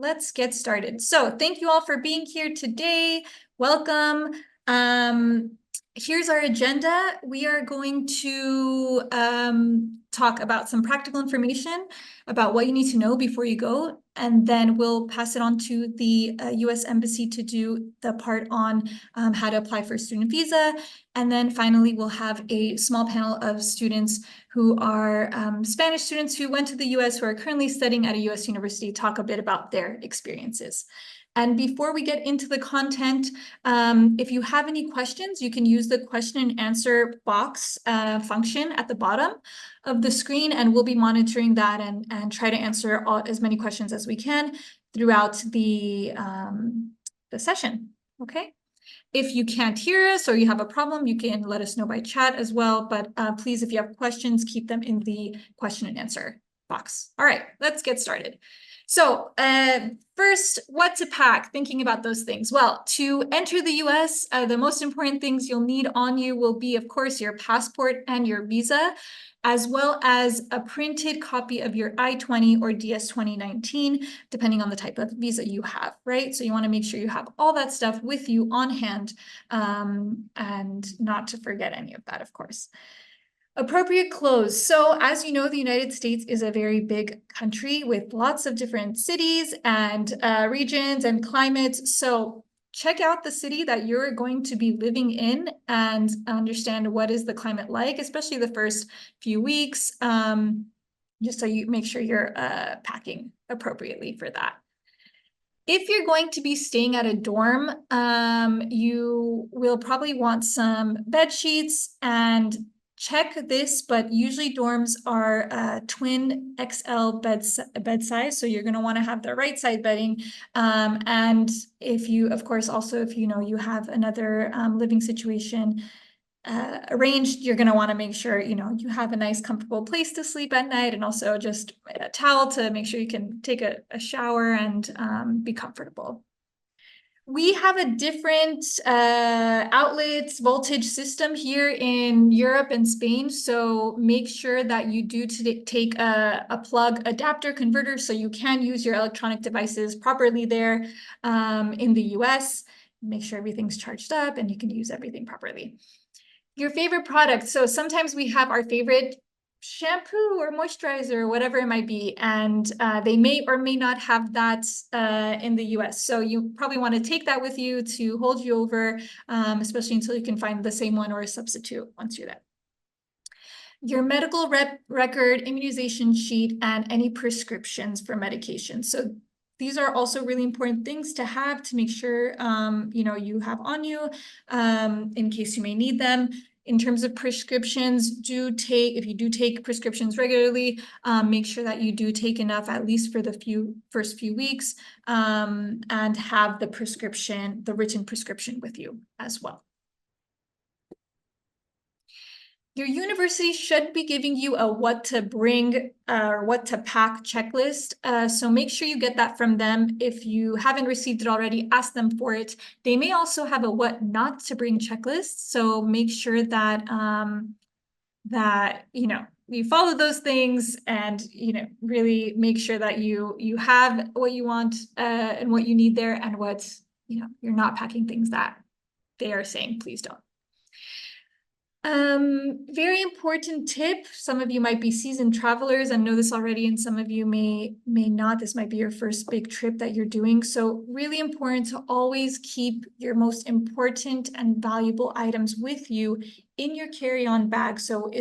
let's get started. So thank you all for being here today. Welcome. Here's our agenda. We are going to talk about some practical information about what you need to know before you go, and then we'll pass it on to the US Embassy to do the part on how to apply for a student visa. And then finally, we'll have a small panel of students who are Spanish students who went to the US, who are currently studying at a US university, talk a bit about their experiences. And before we get into the content, if you have any questions, you can use the question and answer box function at the bottom of the screen, and we'll be monitoring that and try to answer as many questions as we can throughout the session, okay? If you can't hear us or you have a problem, you can let us know by chat as well, but please, if you have questions, keep them in the question and answer box. All right, let's get started. So first, what to pack, thinking about those things. Well, to enter the US, the most important things you'll need on you will be, of course, your passport and your visa, as well as a printed copy of your I-20 or DS 2019, depending on the type of visa you have, right? So you want to make sure you have all that stuff with you on hand, and not to forget any of that, of course. Appropriate clothes. So as you know, the United States is a very big country with lots of different cities and regions and climates. So check out the city that you're going to be living in and understand what is the climate like, especially the first few weeks, just so you make sure you're packing appropriately for that. If you're going to be staying at a dorm, you will probably want some bed sheets, and check this, but usually dorms are twin XL bed size, so you're going to want to have the right side bedding. And if you, of course, also if you know you have another living situation arranged, you're going to want to make sure you have a nice comfortable place to sleep at night, and also just a towel to make sure you can take a shower and be comfortable. We have a different outlets voltage system here in Europe and Spain, so make sure that you do take a plug adapter converter so you can use your electronic devices properly there. In the US, make sure everything's charged up and you can use everything properly. Your favorite product. So sometimes we have our favorite shampoo or moisturizer or whatever it might be, and they may or may not have that in the US. So you probably want to take that with you to hold you over, especially until you can find the same one or a substitute once you're there. Your medical record, immunization sheet, and any prescriptions for medication. So these are also really important things to have to make sure you have on you in case you may need them. In terms of prescriptions, if you do take prescriptions regularly, make sure that you do take enough at least for the first few weeks, and have the written prescription with you as well. Your university should be giving you a what to bring or what to pack checklist. So make sure you get that from them. If you haven't received it already, ask them for it. They may also have a what not to bring checklist. So make sure that you follow those things, and really make sure that you have what you want and what you need there, and what you're not packing things that they are saying please don't. Very important tip. Some of you might be seasoned travelers and know this already, and some of you may not. This might be your first big trip that you're doing. So really important to always keep your most important and valuable items with you in your carry-on bag. So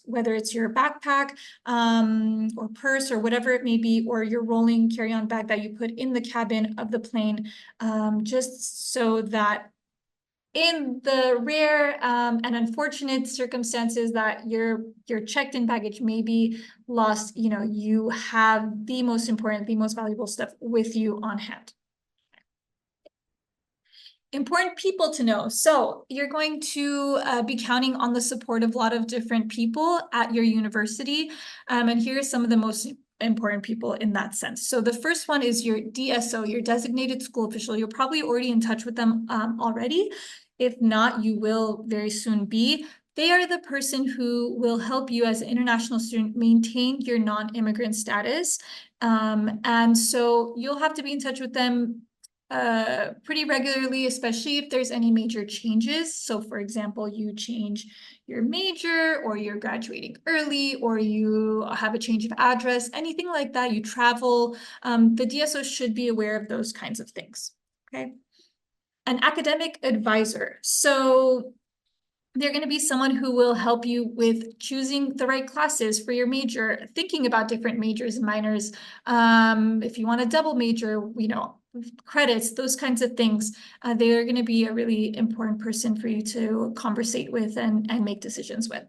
whether it's your backpack or purse or whatever it may be, or your rolling carry-on bag that you put in the cabin of the plane, just so that in the rare and unfortunate circumstances that your checked-in baggage may be lost, you have the most important, the most valuable stuff with you on hand. Important people to know. So you're going to be counting on the support of a lot of different people at your university. And here are some of the most important people in that sense. So the first one is your DSO, your designated school official. You're probably already in touch with them already. If not, you will very soon be. They are the person who will help you as an international student maintain your non-immigrant status. And so you'll have to be in touch with them pretty regularly, especially if there's any major changes. So for example, you change your major, or you're graduating early, or you have a change of address, anything like that, you travel, the DSO should be aware of those kinds of things, okay? An academic advisor. So they're going to be someone who will help you with choosing the right classes for your major, thinking about different majors and minors. If you want a double major, credits, those kinds of things. They are going to be a really important person for you to conversate with and make decisions with.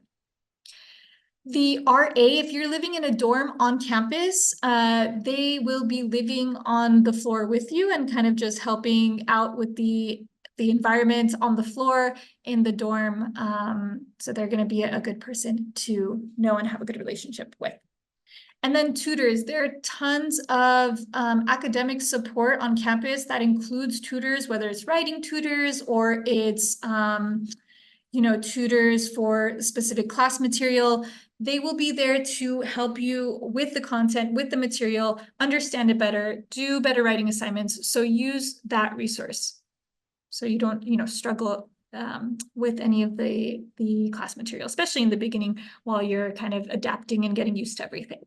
The RA, if you're living in a dorm on campus, they will be living on the floor with you and kind of just helping out with the environment on the floor in the dorm. So they're going to be a good person to know and have a good relationship with. And then tutors, there are tons of academic support on campus that includes tutors, whether it's writing tutors or it's tutors for specific class material. They will be there to help you with the content, with the material, understand it better, do better writing assignments. So use that resource so you don't, struggle with any of the class material, especially in the beginning while you're kind of adapting and getting used to everything.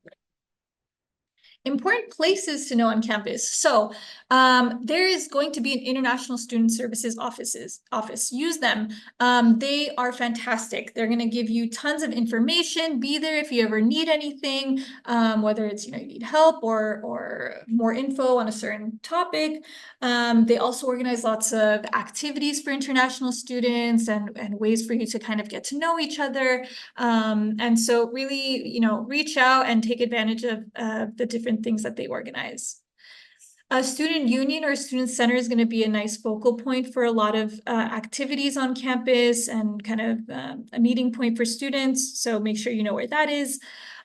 Important places to know on campus. So there is going to be an International Student Services office. Use them. They are fantastic. They're going to give you tons of information. Be there if you ever need anything, whether it's, you need help or more info on a certain topic. They also organize lots of activities for international students and ways for you to kind of get to know each other. And so really, reach out and take advantage of the different things that they organize. A student union or student center is going to be a nice focal point for a lot of activities on campus and kind of a meeting point for students. So make sure you know where that is.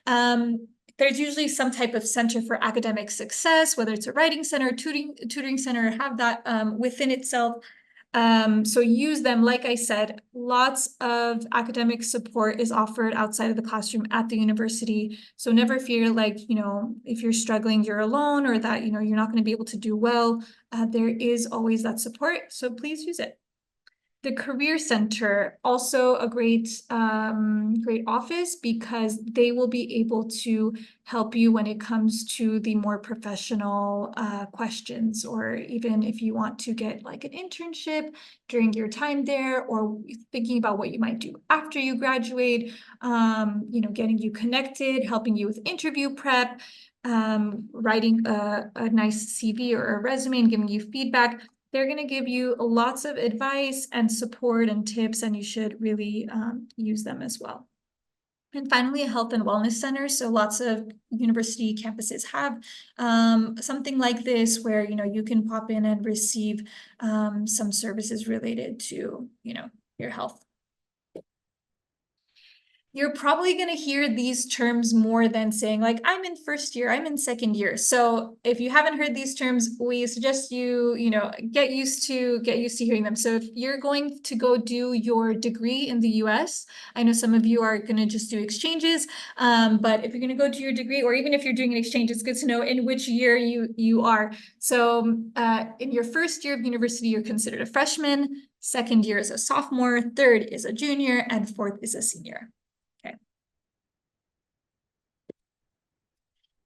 There's usually some type of center for academic success, whether it's a writing center, tutoring center, have that within itself. So use them. Like I said, lots of academic support is offered outside of the classroom at the university. So never fear like, if you're struggling, you're alone, or that, you're not going to be able to do well. There is always that support. So please use it. The Career Center, also a great office, because they will be able to help you when it comes to the more professional questions, or even if you want to get like an internship during your time there, or thinking about what you might do after you graduate, getting you connected, helping you with interview prep, writing a nice CV or a resume and giving you feedback. They're going to give you lots of advice and support and tips, and you should really use them as well. And finally, a health and wellness center. So lots of university campuses have something like this where, you can pop in and receive some services related to, your health. You're probably going to hear these terms more than saying like, I'm in first year, I'm in second year. So if you haven't heard these terms, we suggest you, get used to hearing them. So if you're going to go do your degree in the US, I know some of you are going to just do exchanges, but if you're going to go do your degree, or even if you're doing an exchange, it's good to know in which year you are. So in your first year of university, you're considered a freshman, second year is a sophomore, third is a junior, and fourth is a senior.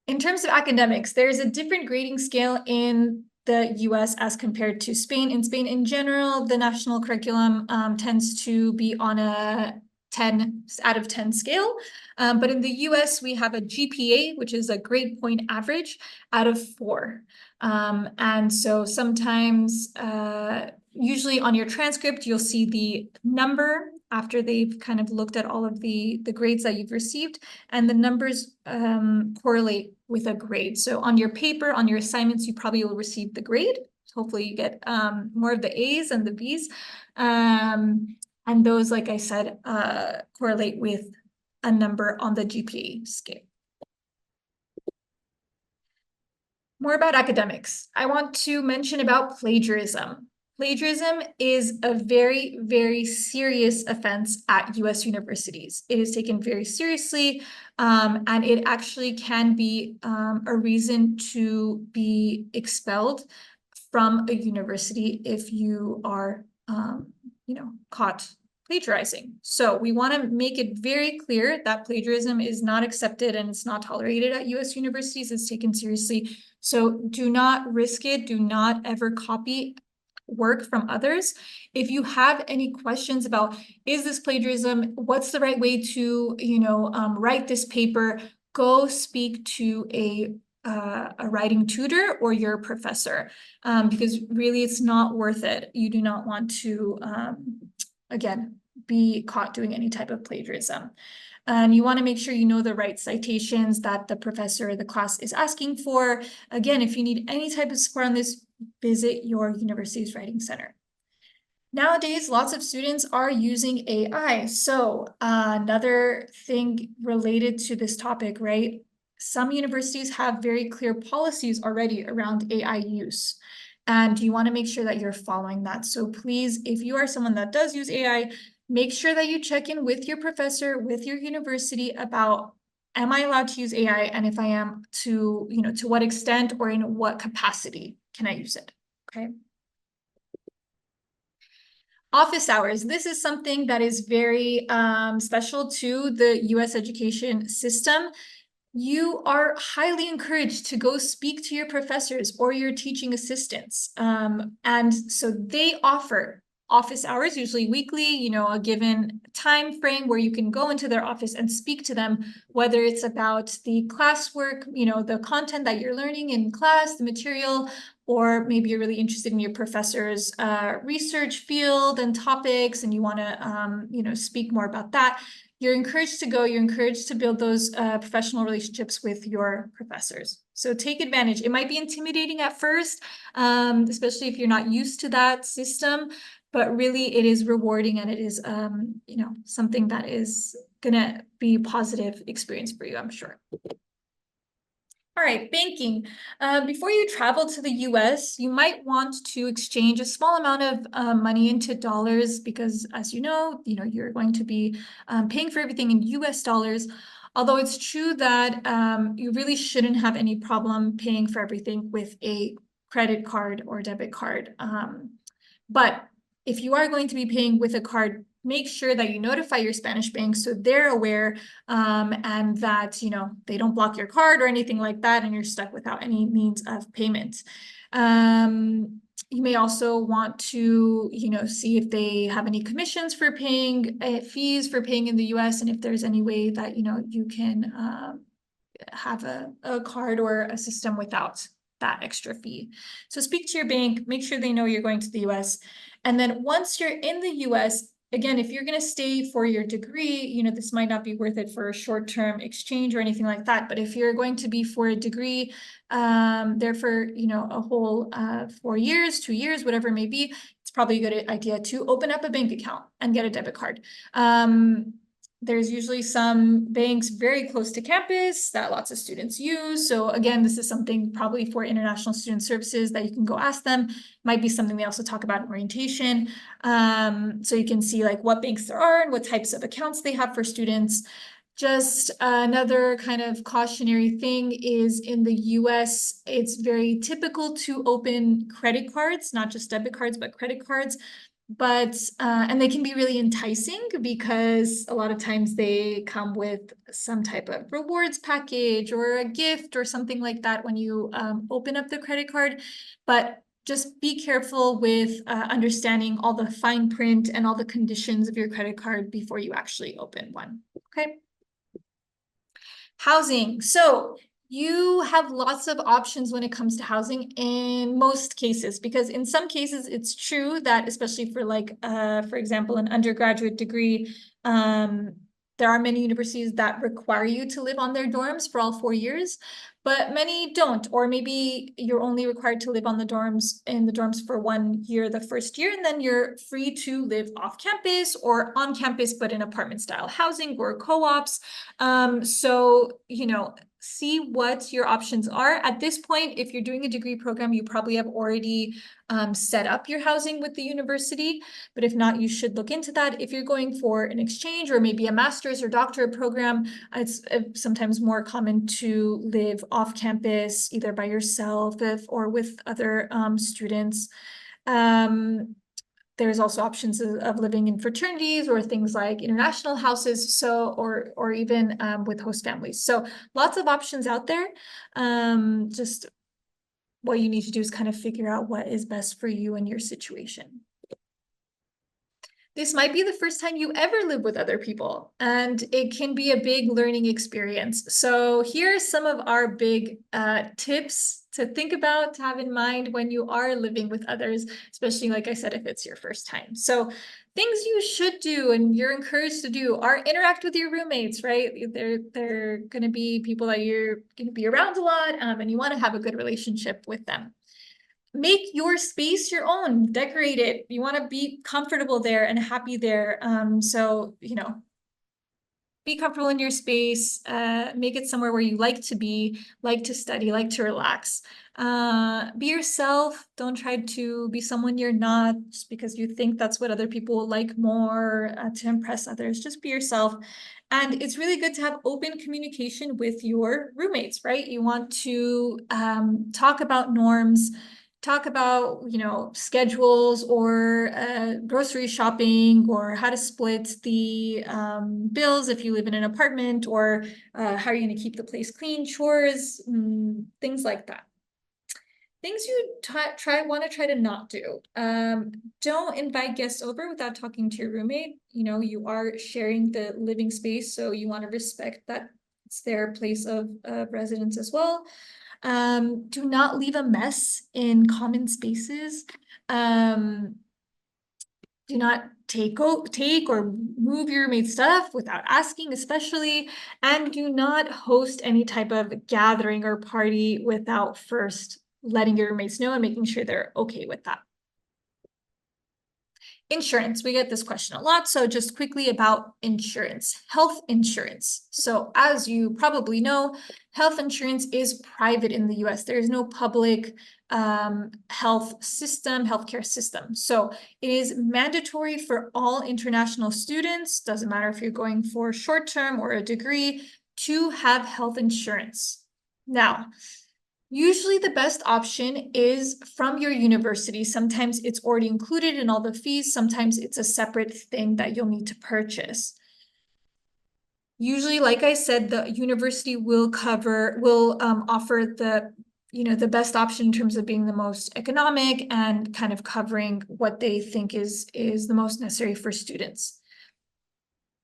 In terms of academics, there's a different grading scale in the US as compared to Spain. In Spain, in general, the national curriculum tends to be on a 10 out of 10 scale. But in the US, we have a GPA, which is a grade point average out of 4. And so sometimes, usually on your transcript, you'll see the number after they've kind of looked at all of the grades that you've received, and the numbers correlate with a grade. So on your paper, on your assignments, you probably will receive the grade. Hopefully you get more of the A's and the B's. And those, like I said, correlate with a number on the GPA scale. More about academics. I want to mention about plagiarism. Plagiarism is a very, very serious offense at US universities. It is taken very seriously, and it actually can be a reason to be expelled from a university if you are, caught plagiarizing. So we want to make it very clear that plagiarism is not accepted and it's not tolerated at US universities. It's taken seriously. So do not risk it. Do not ever copy work from others. If you have any questions about, is this plagiarism? What's the right way to, write this paper? Go speak to a writing tutor or your professor, because really it's not worth it. You do not want to, again, be caught doing any type of plagiarism. And you want to make sure you know the right citations that the professor or the class is asking for. Again, if you need any type of support on this, visit your university's writing center. Nowadays, lots of students are using AI. So another thing related to this topic, right? Some universities have very clear policies already around AI use. And you want to make sure that you're following that. So please, if you are someone that does use AI, make sure that you check in with your professor, with your university about, am I allowed to use AI? And if I am, to what extent or in what capacity can I use it? Okay. Office hours. This is something that is very special to the US education system. You are highly encouraged to go speak to your professors or your teaching assistants. And so they offer office hours, usually weekly, a given time frame where you can go into their office and speak to them, whether it's about the classwork, the content that you're learning in class, the material, or maybe you're really interested in your professor's research field and topics, and you want to, speak more about that. You're encouraged to go, you're encouraged to build those professional relationships with your professors. So take advantage. It might be intimidating at first, especially if you're not used to that system, but really it is rewarding, and it is, something that is gonna be a positive experience for you, I'm sure. All right, banking. Before you travel to the US, you might want to exchange a small amount of money into dollars because, as you're going to be paying for everything in US dollars. Although it's true that you really shouldn't have any problem paying for everything with a credit card or debit card. But if you are going to be paying with a card, make sure that you notify your Spanish bank so they're aware, and that they don't block your card or anything like that, and you're stuck without any means of payment. You may also want to see if they have any commissions for paying, fees for paying in the US, and if there's any way that you can have a card or a system without that extra fee. So speak to your bank, make sure they know you're going to the US. And then once you're in the US, again, if you're going to stay for your degree, this might not be worth it for a short-term exchange or anything like that. But if you're going to be for a degree, there for, a whole 4 years, 2 years, whatever it may be, it's probably a good idea to open up a bank account and get a debit card. There's usually some banks very close to campus that lots of students use. So again, this is something probably for international student services that you can go ask them. Might be something they also talk about in orientation. So you can see like what banks there are and what types of accounts they have for students. Just another kind of cautionary thing is in the US, it's very typical to open credit cards, not just debit cards, but credit cards. But and they can be really enticing because a lot of times they come with some type of rewards package or a gift or something like that when you open up the credit card. But just be careful with understanding all the fine print and all the conditions of your credit card before you actually open one. Okay. Housing. So you have lots of options when it comes to housing in most cases, because in some cases it's true that, especially for like, for example, an undergraduate degree, there are many universities that require you to live on their dorms for all 4 years, but many don't, or maybe you're only required to live on the dorms for 1 year, the first year, and then you're free to live off campus or on campus, but in apartment style housing or co-ops. So, see what your options are. At this point, if you're doing a degree program, you probably have already set up your housing with the university, but if not, you should look into that. If you're going for an exchange or maybe a master's or doctorate program, it's sometimes more common to live off campus, either by yourself or with other students. There's also options of living in fraternities or things like international houses, so or even with host families. So lots of options out there. Just what you need to do is kind of figure out what is best for you and your situation. This might be the first time you ever live with other people, and it can be a big learning experience. So here are some of our big tips to think about, to have in mind when you are living with others, especially, like I said, if it's your first time. So things you should do and you're encouraged to do are interact with your roommates, right? They're going to be people that you're going to be around a lot, and you want to have a good relationship with them. Make your space your own, decorate it. You want to be comfortable there and happy there. So, be comfortable in your space, make it somewhere where you like to be, like to study, like to relax. Be yourself. Don't try to be someone you're not just because you think that's what other people like more to impress others. Just be yourself. And it's really good to have open communication with your roommates, right? You want to talk about norms, talk about, schedules or grocery shopping, or how to split the bills if you live in an apartment, or how are you going to keep the place clean, chores, things like that. Things you want to try to not do. Don't invite guests over without talking to your roommate. You are sharing the living space, so you want to respect that it's their place of residence as well. Do not leave a mess in common spaces. Do not take or move your roommate's stuff without asking, especially, and do not host any type of gathering or party without first letting your roommates know and making sure they're okay with that. Insurance, we get this question a lot. So just quickly about insurance, health insurance. So as you probably know, health insurance is private in the US. There is no public healthcare system. So it is mandatory for all international students, doesn't matter if you're going for short-term or a degree, to have health insurance. Now, usually the best option is from your university. Sometimes it's already included in all the fees. Sometimes it's a separate thing that you'll need to purchase. Usually, like I said, the university will offer the best option in terms of being the most economic and kind of covering what they think is the most necessary for students.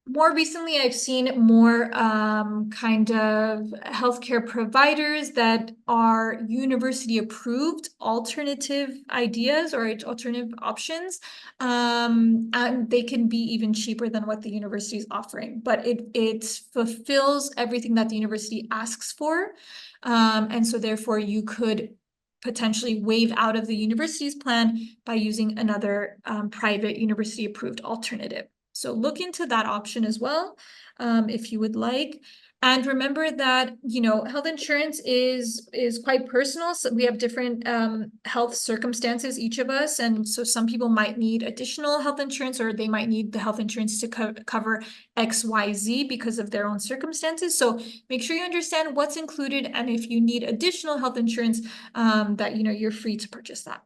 More recently, I've seen more kind of healthcare providers that are university approved alternative ideas or alternative options. And they can be even cheaper than what the university is offering, but it fulfills everything that the university asks for. And so therefore you could potentially waive out of the university's plan by using another private university approved alternative. So look into that option as well, if you would like. And remember that, health insurance is quite personal. So we have different health circumstances, each of us. And so some people might need additional health insurance, or they might need the health insurance to cover X, Y, Z because of their own circumstances. So make sure you understand what's included. And if you need additional health insurance, that, you're free to purchase that.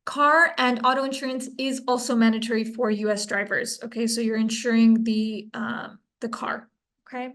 Car and auto insurance is also mandatory for US drivers. Okay, so you're insuring the car. Okay.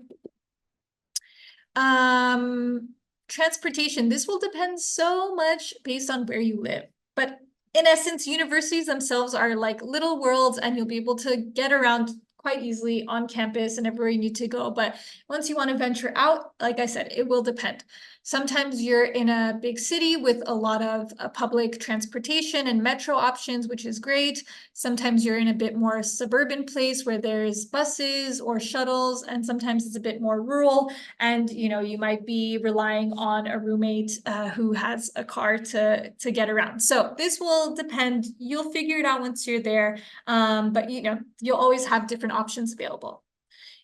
Transportation. This will depend so much based on where you live. But in essence, universities themselves are like little worlds, and you'll be able to get around quite easily on campus and everywhere you need to go. But once you want to venture out, like I said, it will depend. Sometimes you're in a big city with a lot of public transportation and metro options, which is great. Sometimes you're in a bit more suburban place where there's buses or shuttles, and sometimes it's a bit more rural, and you might be relying on a roommate who has a car to get around. So this will depend. You'll figure it out once you're there, but you'll always have different options available.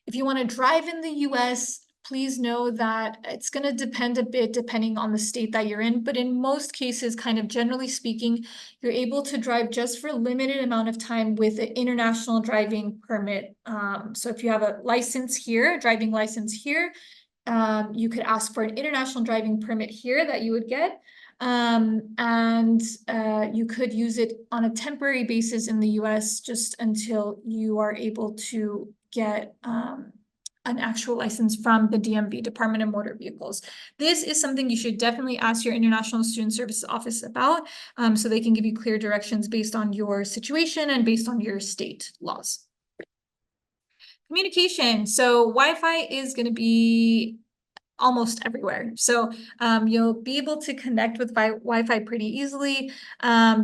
If you want to drive in the US, please know that it's going to depend a bit depending on the state that you're in. But in most cases, kind of generally speaking, you're able to drive just for a limited amount of time with an international driving permit. So if you have a license here, driving license here, you could ask for an international driving permit here that you would get. And you could use it on a temporary basis in the US just until you are able to get an actual license from the DMV, Department of Motor Vehicles. This is something you should definitely ask your International Student Services Office about, so they can give you clear directions based on your situation and based on your state laws. Communication. So Wi-Fi is going to be almost everywhere. So you'll be able to connect with Wi-Fi pretty easily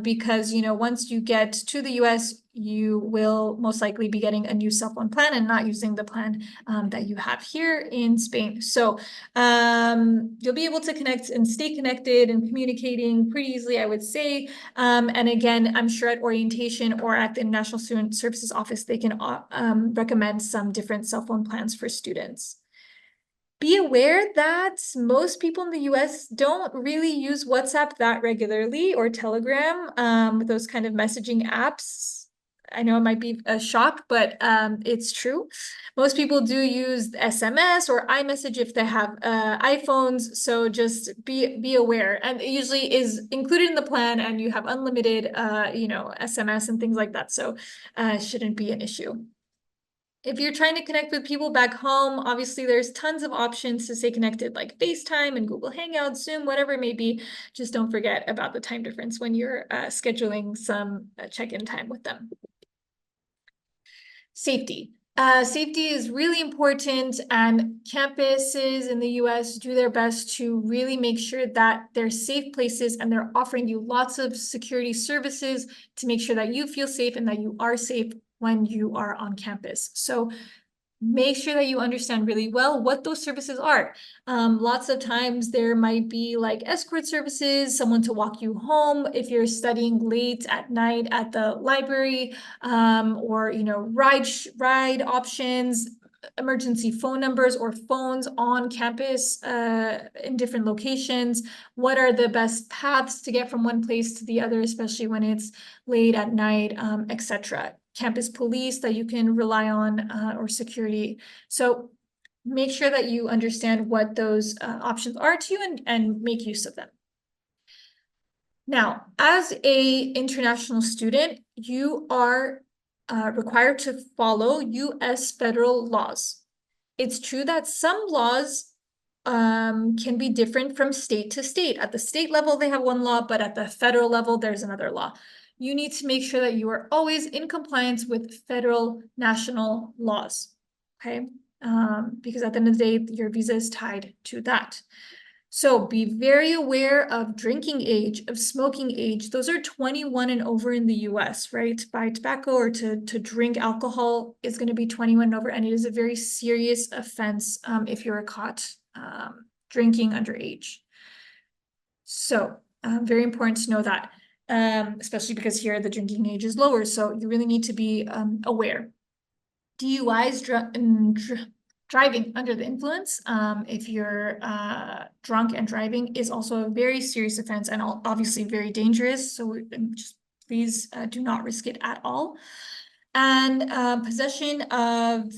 because, you know, once you get to the US, you will most likely be getting a new cell phone plan and not using the plan that you have here in Spain. So you'll be able to connect and stay connected and communicating pretty easily, I would say. And again, I'm sure at orientation or at the National Student Services Office, they can recommend some different cell phone plans for students. Be aware that most people in the US don't really use WhatsApp that regularly or Telegram, those kind of messaging apps. I know it might be a shock, but it's true. Most people do use SMS or iMessage if they have iPhones, so just be aware. And it usually is included in the plan, and you have unlimited, you know, SMS and things like that, so shouldn't be an issue. If you're trying to connect with people back home, obviously there's tons of options to stay connected, like FaceTime and Google Hangouts, Zoom, whatever it may be. Just don't forget about the time difference when you're scheduling some check-in time with them. Safety. Safety is really important, and campuses in the US do their best to really make sure that they're safe places, and they're offering you lots of security services to make sure that you feel safe and that you are safe when you are on campus. So make sure that you understand really well what those services are. Lots of times there might be like escort services, someone to walk you home if you're studying late at night at the library, or, you know, ride options, emergency phone numbers or phones on campus in different locations. What are the best paths to get from one place to the other, especially when it's late at night, etc. Campus police that you can rely on, or security. So make sure that you understand what those options are to you, and make use of them. Now, as an international student, you are required to follow US federal laws. It's true that some laws can be different from state to state. At the state level, they have one law, but at the federal level, there's another law. You need to make sure that you are always in compliance with federal national laws, okay? Because at the end of the day, your visa is tied to that. So be very aware of drinking age, of smoking age. Those are 21 and over in the US, right? Buy tobacco or to drink alcohol is going to be 21 and over, and it is a very serious offense if you're caught drinking underage. So very important to know that, especially because here the drinking age is lower, so you really need to be aware. DUIs, driving under the influence, if you're drunk and driving, is also a very serious offense and obviously very dangerous. So just please do not risk it at all. And possession of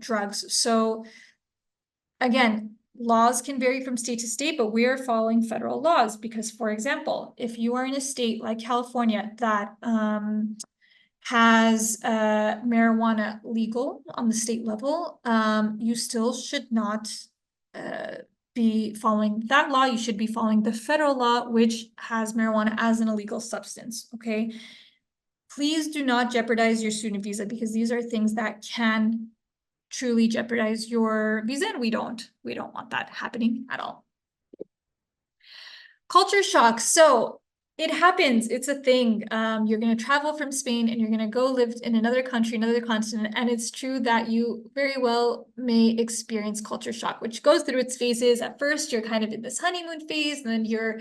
drugs. So again, laws can vary from state to state, but we are following federal laws because, for example, if you are in a state like California that has marijuana legal on the state level, you still should not be following that law. You should be following the federal law, which has marijuana as an illegal substance, okay? Please do not jeopardize your student visa, because these are things that can truly jeopardize your visa, and we don't want that happening at all. Culture shock. So it happens, it's a thing. You're going to travel from Spain and you're going to go live in another country, another continent, and it's true that you very well may experience culture shock, which goes through its phases. At first, you're kind of in this honeymoon phase, and then you're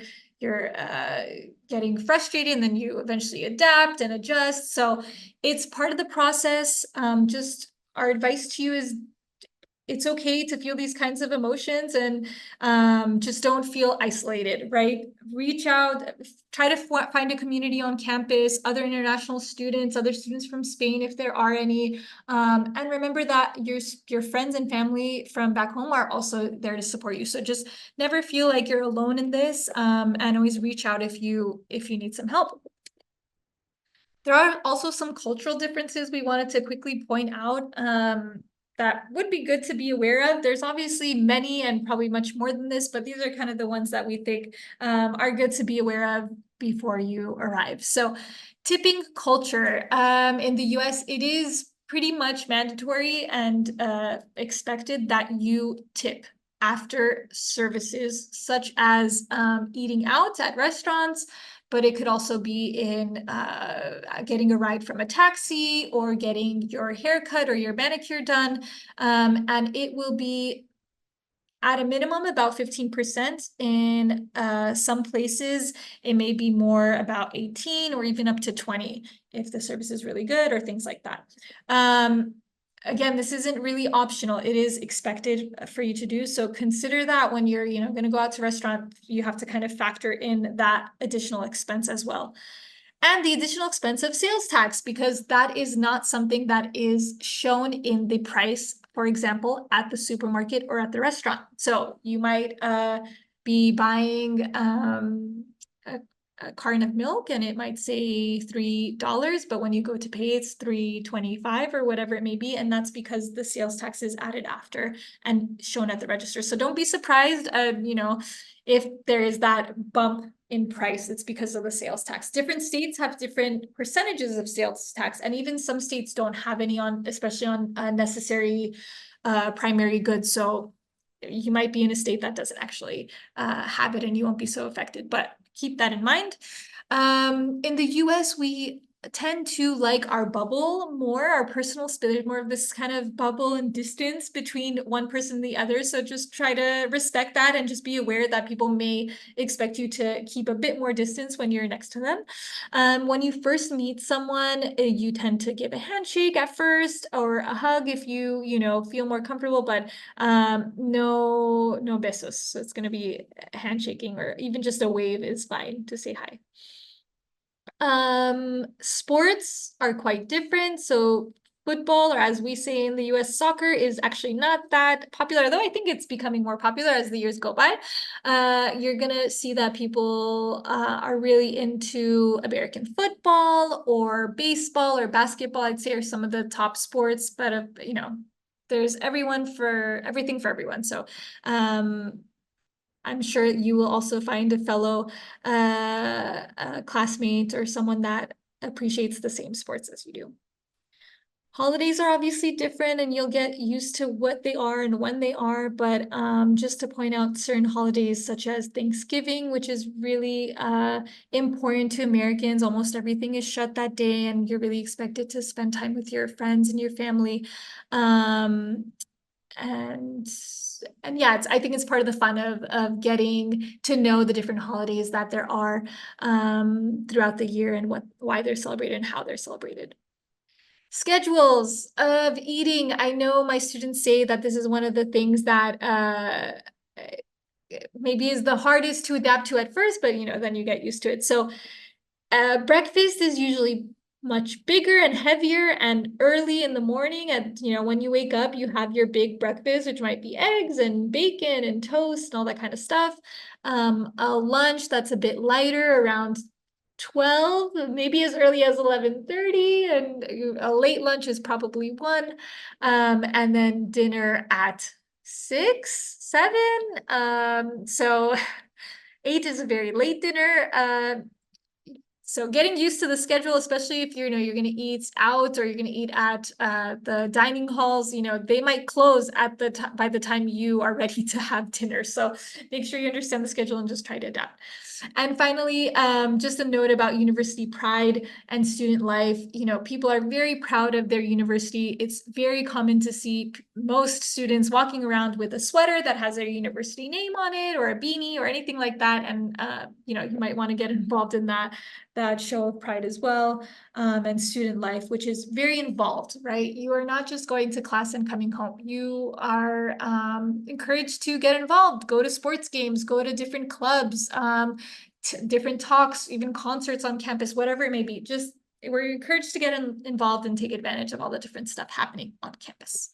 getting frustrated, and then you eventually adapt and adjust. So it's part of the process. Just our advice to you is it's okay to feel these kinds of emotions, and just don't feel isolated, right? Reach out, try to find a community on campus, other international students, other students from Spain, if there are any. And remember that your friends and family from back home are also there to support you. So just never feel like you're alone in this, and always reach out if you need some help. There are also some cultural differences we wanted to quickly point out, that would be good to be aware of. There's obviously many and probably much more than this, but these are kind of the ones that we think are good to be aware of before you arrive. So tipping culture, in the US, it is pretty much mandatory and expected that you tip after services such as eating out at restaurants, but it could also be in getting a ride from a taxi or getting your haircut or your manicure done. And it will be at a minimum about 15%. In some places, it may be more about 18 or even up to 20 if the service is really good or things like that. Again, this isn't really optional. It is expected for you to do. So consider that when you're, going to go out to a restaurant, you have to kind of factor in that additional expense as well. And the additional expense of sales tax, because that is not something that is shown in the price, for example, at the supermarket or at the restaurant. So you might be buying a carton of milk and it might say $3, but when you go to pay, it's $3.25 or whatever it may be. And that's because the sales tax is added after and shown at the register. So don't be surprised, if there is that bump in price. It's because of the sales tax. Different states have different percentages of sales tax, and even some states don't have any on, especially on necessary primary goods. So you might be in a state that doesn't actually have it and you won't be so affected, but keep that in mind. In the US, we tend to like our bubble more, our personal space, more of this kind of bubble and distance between one person and the other. So just try to respect that and just be aware that people may expect you to keep a bit more distance when you're next to them. When you first meet someone, you tend to give a handshake at first or a hug if you, feel more comfortable, but no besos. So it's going to be handshaking, or even just a wave is fine to say hi. Sports are quite different. So football, or as we say in the US, soccer, is actually not that popular, although I think it's becoming more popular as the years go by. You're gonna see that people are really into American football or baseball or basketball, I'd say, are some of the top sports, but there's everything for everyone. So I'm sure you will also find a fellow classmate or someone that appreciates the same sports as you do. Holidays are obviously different and you'll get used to what they are and when they are, but just to point out certain holidays such as Thanksgiving, which is really important to Americans. Almost everything is shut that day and you're really expected to spend time with your friends and your family. And yeah, I think it's part of the fun of getting to know the different holidays that there are throughout the year and why they're celebrated and how they're celebrated. Schedules of eating. I know my students say that this is one of the things that maybe is the hardest to adapt to at first, but then you get used to it. So breakfast is usually much bigger and heavier and early in the morning. And when you wake up, you have your big breakfast, which might be eggs and bacon and toast and all that kind of stuff. A lunch that's a bit lighter, around 12, maybe as early as 11:30, and a late lunch is probably 1. And then dinner at 6, 7. So 8 is a very late dinner. So getting used to the schedule, especially if you're going to eat out or you're going to eat at the dining halls, they might close by the time you are ready to have dinner. So make sure you understand the schedule and just try to adapt. And finally, just a note about university pride and student life. People are very proud of their university. It's very common to see most students walking around with a sweater that has their university name on it or a beanie or anything like that. And, you might want to get involved in that that show of pride as well, and student life, which is very involved, right? You are not just going to class and coming home. You are encouraged to get involved, go to sports games, go to different clubs, different talks, even concerts on campus, whatever it may be. Just we're encouraged to get involved and take advantage of all the different stuff happening on campus.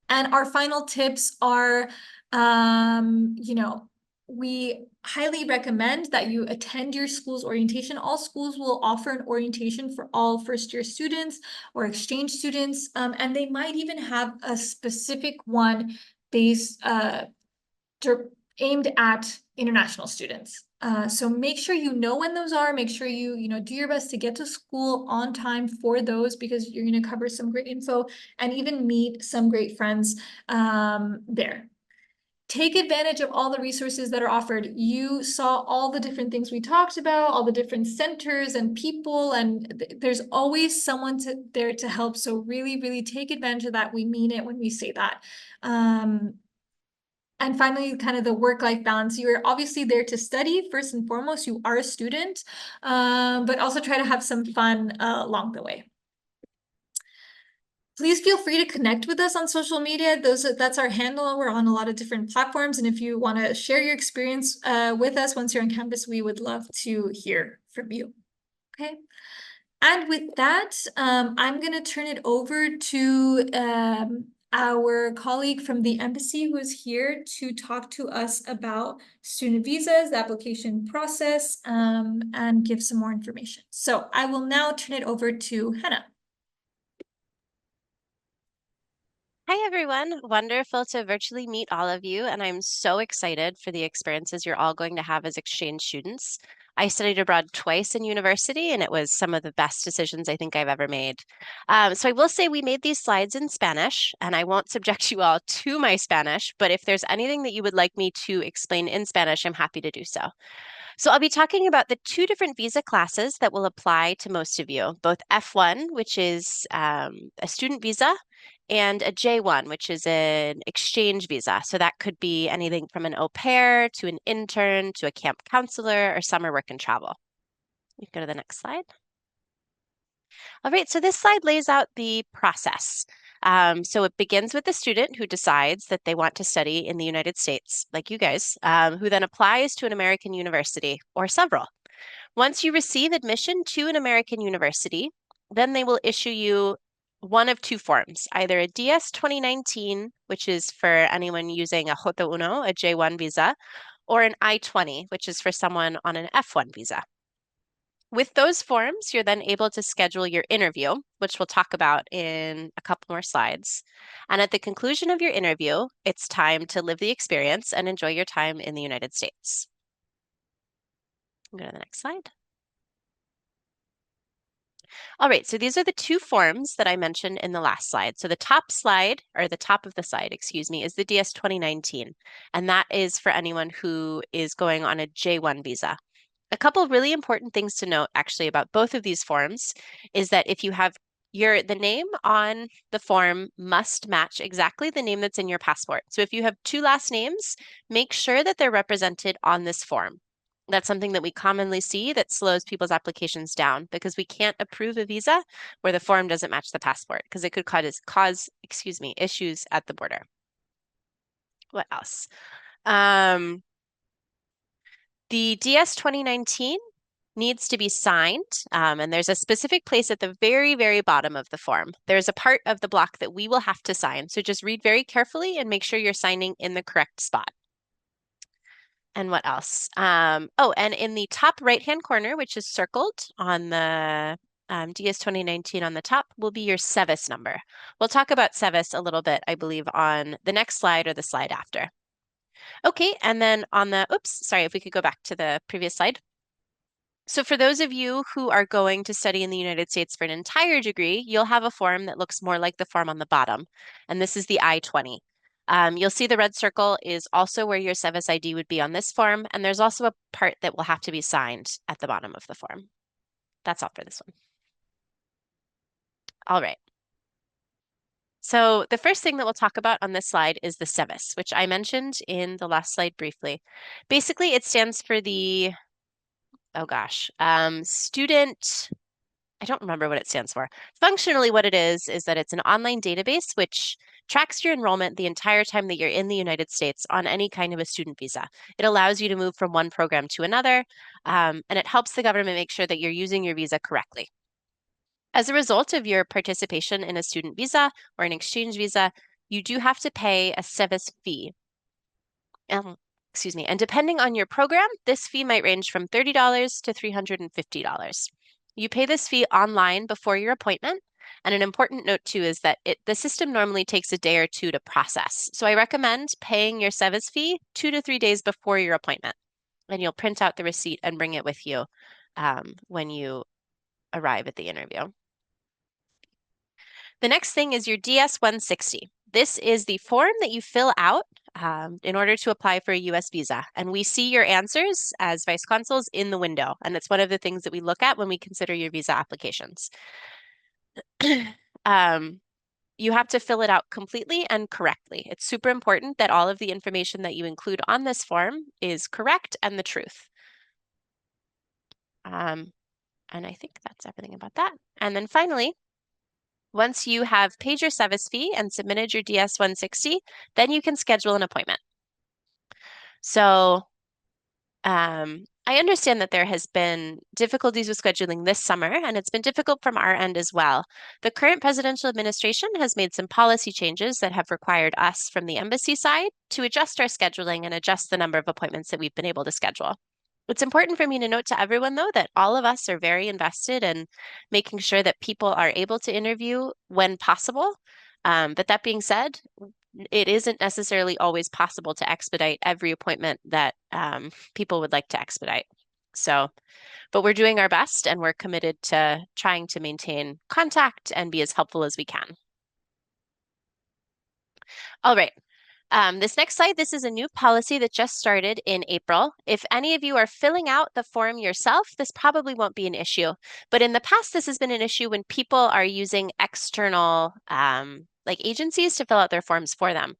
And our final tips are, we highly recommend that you attend your school's orientation. All schools will offer an orientation for all first-year students or exchange students, and they might even have a specific one based aimed at international students. So make sure you know when those are. Make sure you do your best to get to school on time for those, because you're going to cover some great info and even meet some great friends there. Take advantage of all the resources that are offered. You saw all the different things we talked about, all the different centers and people, and there's always someone there to help. So really, really take advantage of that. We mean it when we say that. And finally, kind of the work-life balance. You're obviously there to study first and foremost. You are a student, but also try to have some fun along the way. Please feel free to connect with us on social media. That's our handle. We're on a lot of different platforms. And if you want to share your experience with us once you're on campus, we would love to hear from you. Okay. And with that, I'm going to turn it over to our colleague from the embassy who is here to talk to us about student visas, the application process, and give some more information. So I will now turn it over to Hannah. Hi, everyone. Wonderful to virtually meet all of you, and I'm so excited for the experiences you're all going to have as exchange students. I studied abroad twice in university, and it was some of the best decisions I think I've ever made. So I will say we made these slides in Spanish, and I won't subject you all to my Spanish, but if there's anything that you would like me to explain in Spanish, I'm happy to do so. So I'll be talking about the two different visa classes that will apply to most of you, both F1, which is a student visa, and a J1, which is an exchange visa. So that could be anything from an au pair to an intern to a camp counselor or summer work and travel. You can go to the next slide. All right, so this slide lays out the process. So it begins with the student who decides that they want to study in the United States, like you guys, who then applies to an American university or several. Once you receive admission to an American university, then they will issue you one of two forms, either a DS 2019, which is for anyone using a J1, a J1 visa, or an I-20, which is for someone on an F1 visa. With those forms, you're then able to schedule your interview, which we'll talk about in a couple more slides. And at the conclusion of your interview, it's time to live the experience and enjoy your time in the United States. Go to the next slide. All right, so these are the two forms that I mentioned in the last slide. So the top slide, or the top of the slide, excuse me, is the DS 2019. And that is for anyone who is going on a J1 visa. A couple really important things to note actually about both of these forms is that if you have the name on the form must match exactly the name that's in your passport. So if you have two last names, make sure that they're represented on this form. That's something that we commonly see that slows people's applications down, because we can't approve a visa where the form doesn't match the passport, because it could cause issues at the border. What else? The DS 2019 needs to be signed, and there's a specific place at the very, very bottom of the form. There's a part of the block that we will have to sign. So just read very carefully and make sure you're signing in the correct spot. And what else? Oh, and in the top right-hand corner, which is circled on the DS 2019 on the top, will be your SEVIS number. We'll talk about SEVIS a little bit, I believe, on the next slide or the slide after. Okay, and then on the, oops, sorry, if we could go back to the previous slide. So for those of you who are going to study in the United States for an entire degree, you'll have a form that looks more like the form on the bottom, and this is the I-20. You'll see the red circle is also where your SEVIS ID would be on this form, and there's also a part that will have to be signed at the bottom of the form. That's all for this one. All right. So the first thing that we'll talk about on this slide is the SEVIS, which I mentioned in the last slide briefly. Basically, it stands for the oh gosh, student, I don't remember what it stands for. Functionally, what it is that it's an online database which tracks your enrollment the entire time that you're in the United States on any kind of a student visa. It allows you to move from one program to another, and it helps the government make sure that you're using your visa correctly. As a result of your participation in a student visa or an exchange visa, you do have to pay a SEVIS fee. Excuse me. And depending on your program, this fee might range from $30 to $350. You pay this fee online before your appointment. And an important note too is that the system normally takes a day or two to process. So I recommend paying your SEVIS fee 2 to 3 days before your appointment. And you'll print out the receipt and bring it with you when you arrive at the interview. The next thing is your DS-160. This is the form that you fill out in order to apply for a US visa. And we see your answers as vice consuls in the window. And it's one of the things that we look at when we consider your visa applications. You have to fill it out completely and correctly. It's super important that all of the information that you include on this form is correct and the truth. And I think that's everything about that. And then finally, once you have paid your SEVIS fee and submitted your DS-160, then you can schedule an appointment. So I understand that there has been difficulties with scheduling this summer, and it's been difficult from our end as well. The current presidential administration has made some policy changes that have required us from the embassy side to adjust our scheduling and adjust the number of appointments that we've been able to schedule. It's important for me to note to everyone, though, that all of us are very invested in making sure that people are able to interview when possible. But that being said, it isn't necessarily always possible to expedite every appointment that people would like to expedite. So, but we're doing our best and we're committed to trying to maintain contact and be as helpful as we can. All right. This next slide, this is a new policy that just started in April. If any of you are filling out the form yourself, this probably won't be an issue. But in the past, this has been an issue when people are using external like agencies to fill out their forms for them.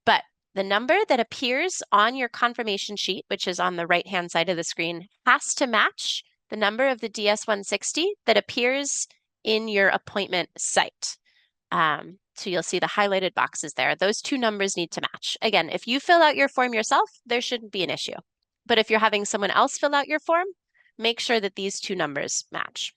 But the number that appears on your confirmation sheet, which is on the right-hand side of the screen, has to match the number of the DS-160 that appears in your appointment site. So you'll see the highlighted boxes there. Those two numbers need to match. Again, if you fill out your form yourself, there shouldn't be an issue. But if you're having someone else fill out your form, make sure that these two numbers match.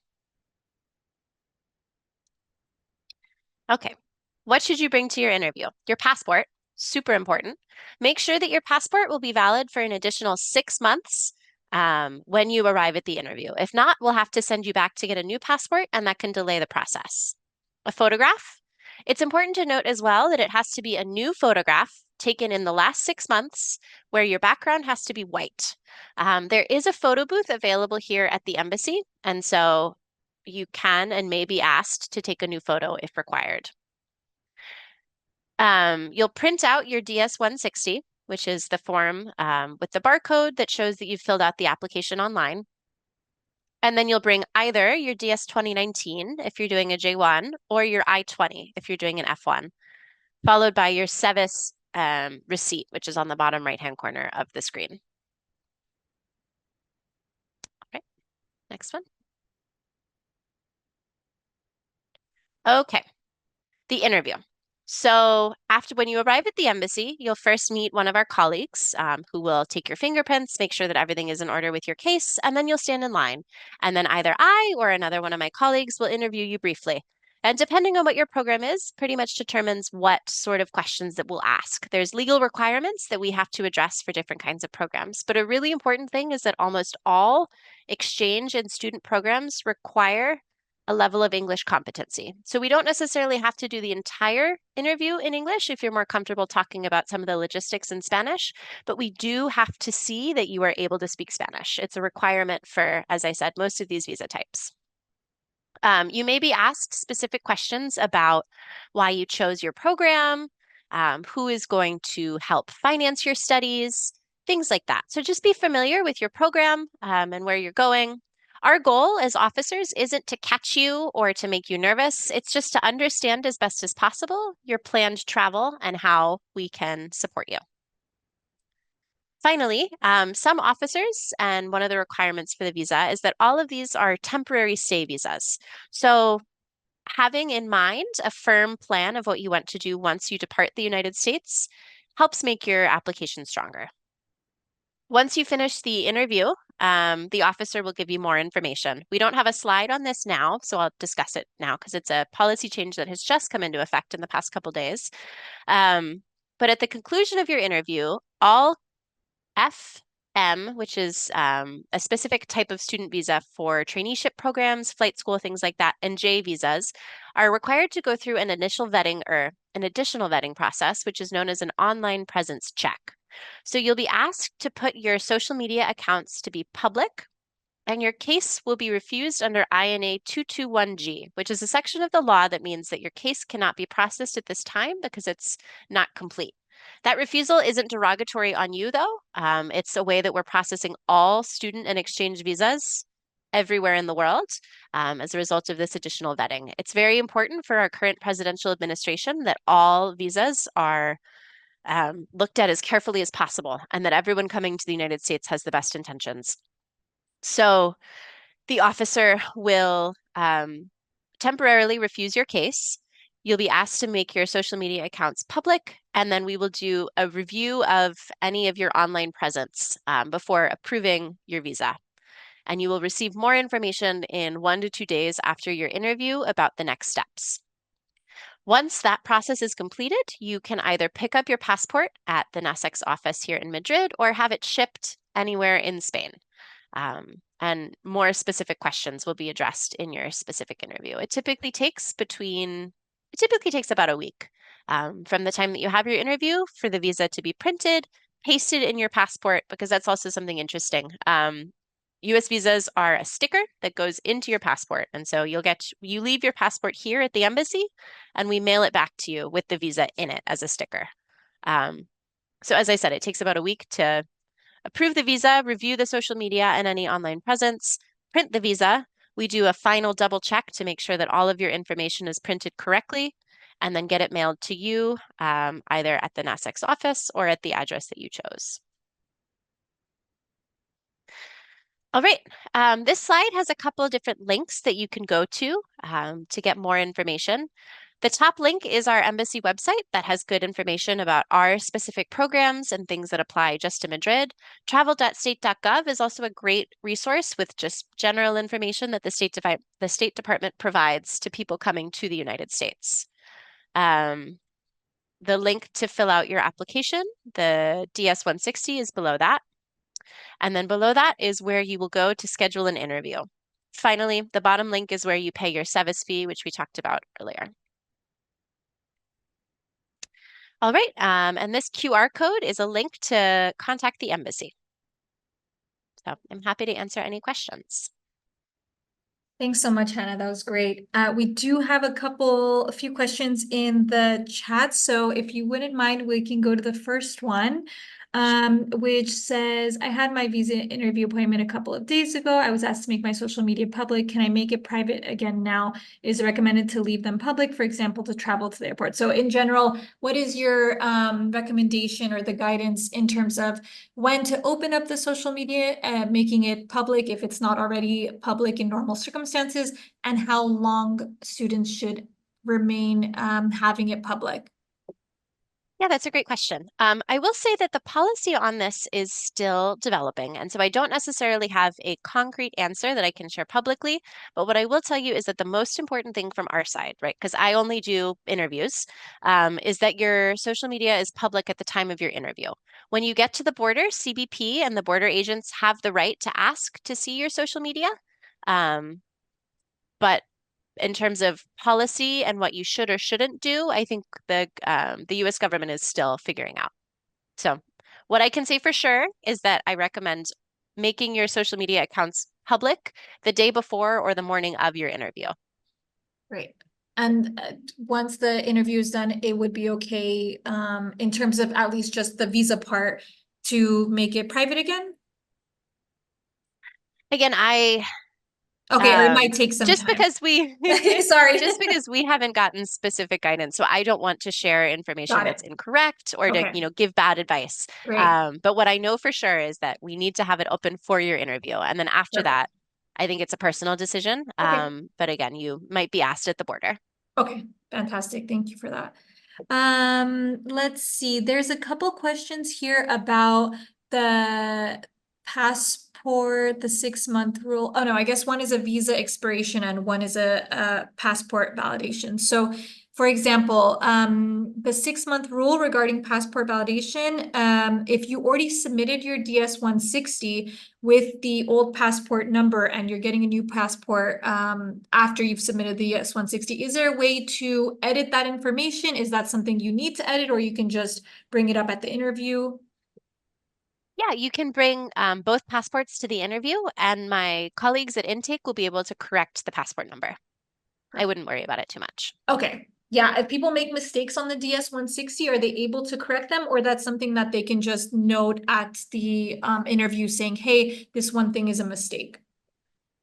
Okay, what should you bring to your interview? Your passport, super important. Make sure that your passport will be valid for an additional 6 months when you arrive at the interview. If not, we'll have to send you back to get a new passport, and that can delay the process. A photograph. It's important to note as well that it has to be a new photograph taken in the last 6 months where your background has to be white. There is a photo booth available here at the embassy, and so you can and may be asked to take a new photo if required. You'll print out your DS-160, which is the form with the barcode that shows that you've filled out the application online. And then you'll bring either your DS-2019 if you're doing a J1 or your I-20 if you're doing an F1, followed by your SEVIS receipt, which is on the bottom right-hand corner of the screen. Okay, next one. Okay, the interview. So when you arrive at the embassy, you'll first meet one of our colleagues who will take your fingerprints, make sure that everything is in order with your case, and then you'll stand in line. And then either I or another one of my colleagues will interview you briefly. And depending on what your program is, pretty much determines what sort of questions that we'll ask. There's legal requirements that we have to address for different kinds of programs. But a really important thing is that almost all exchange and student programs require a level of English competency. So we don't necessarily have to do the entire interview in English if you're more comfortable talking about some of the logistics in Spanish, but we do have to see that you are able to speak Spanish. It's a requirement for, as I said, most of these visa types. You may be asked specific questions about why you chose your program, who is going to help finance your studies, things like that. So just be familiar with your program and where you're going. Our goal as officers isn't to catch you or to make you nervous. It's just to understand as best as possible your planned travel and how we can support you. Finally, some officers, and one of the requirements for the visa is that all of these are temporary stay visas. So having in mind a firm plan of what you want to do once you depart the United States helps make your application stronger. Once you finish the interview, the officer will give you more information. We don't have a slide on this now, so I'll discuss it now because it's a policy change that has just come into effect in the past couple days. Um, but at the conclusion of your interview, all FM, which is a specific type of student visa for traineeship programs, flight school, things like that, and J visas are required to go through an initial vetting or an additional vetting process, which is known as an online presence check. So you'll be asked to put your social media accounts to be public, and your case will be refused under INA 221G, which is a section of the law that means that your case cannot be processed at this time because it's not complete. That refusal isn't derogatory on you, though. It's a way that we're processing all student and exchange visas everywhere in the world as a result of this additional vetting. It's very important for our current presidential administration that all visas are looked at as carefully as possible and that everyone coming to the United States has the best intentions. So the officer will temporarily refuse your case. You'll be asked to make your social media accounts public, and then we will do a review of any of your online presence before approving your visa. And you will receive more information in 1 to 2 days after your interview about the next steps. Once that process is completed, you can either pick up your passport at the NASEX office here in Madrid or have it shipped anywhere in Spain. And more specific questions will be addressed in your specific interview. It typically takes about a week from the time that you have your interview for the visa to be printed, pasted in your passport, because that's also something interesting. US visas are a sticker that goes into your passport. And so you leave your passport here at the embassy and we mail it back to you with the visa in it as a sticker. So as I said, it takes about a week to approve the visa, review the social media and any online presence, print the visa. We do a final double check to make sure that all of your information is printed correctly, and then get it mailed to you either at the NASEX office or at the address that you chose. All right, this slide has a couple of different links that you can go to get more information. The top link is our embassy website that has good information about our specific programs and things that apply just to Madrid. Travel.state.gov is also a great resource with just general information that the State Department provides to people coming to the United States. The link to fill out your application, the DS-160, is below that. And then below that is where you will go to schedule an interview. Finally, the bottom link is where you pay your SEVIS fee, which we talked about earlier. All right, and this QR code is a link to contact the embassy. So I'm happy to answer any questions. Thanks so much, Hannah. That was great. We do have a few questions in the chat. So if you wouldn't mind, we can go to the first one, which says, I had my visa interview appointment a couple of days ago. I was asked to make my social media public. Can I make it private again now? Is it recommended to leave them public, for example, to travel to the airport? So in general, what is your recommendation or the guidance in terms of when to open up the social media, making it public if it's not already public in normal circumstances, and how long students should remain having it public? Yeah, that's a great question. I will say that the policy on this is still developing, and so I don't necessarily have a concrete answer that I can share publicly. But what I will tell you is that the most important thing from our side, right, because I only do interviews, is that your social media is public at the time of your interview. When you get to the border, CBP and the border agents have the right to ask to see your social media. But in terms of policy and what you should or shouldn't do, I think the U.S. government is still figuring out. So what I can say for sure is that I recommend making your social media accounts public the day before or the morning of your interview. Great. And once the interview is done, it would be okay in terms of at least just the visa part to make it private again? Again, Okay, or it might take some Just time. because we Sorry. just because we haven't gotten specific guidance. So I don't want to share information Got that's it. incorrect or to, Okay, give bad advice. great. But what I know for sure is that we need to have it open for your interview. And then after Perfect. that, I think it's a personal decision. Okay. But again, you might be asked at the border. Okay, fantastic. Thank you for that. Let's see. There's a couple questions here about the passport, the 6-month rule. Oh no, I guess one is a visa expiration and one is a passport validation. So for example, the 6-month rule regarding passport validation, if you already submitted your DS-160 with the old passport number and you're getting a new passport after you've submitted the DS-160, is there a way to edit that information? Is that something you need to edit, or you can just bring it up at the interview? Yeah, you can bring both passports to the interview, and my colleagues at intake will be able to correct the passport number. I wouldn't worry about it too much. Okay. Yeah, if people make mistakes on the DS-160, are they able to correct them, or that's something that they can just note at the interview saying, hey, this one thing is a mistake?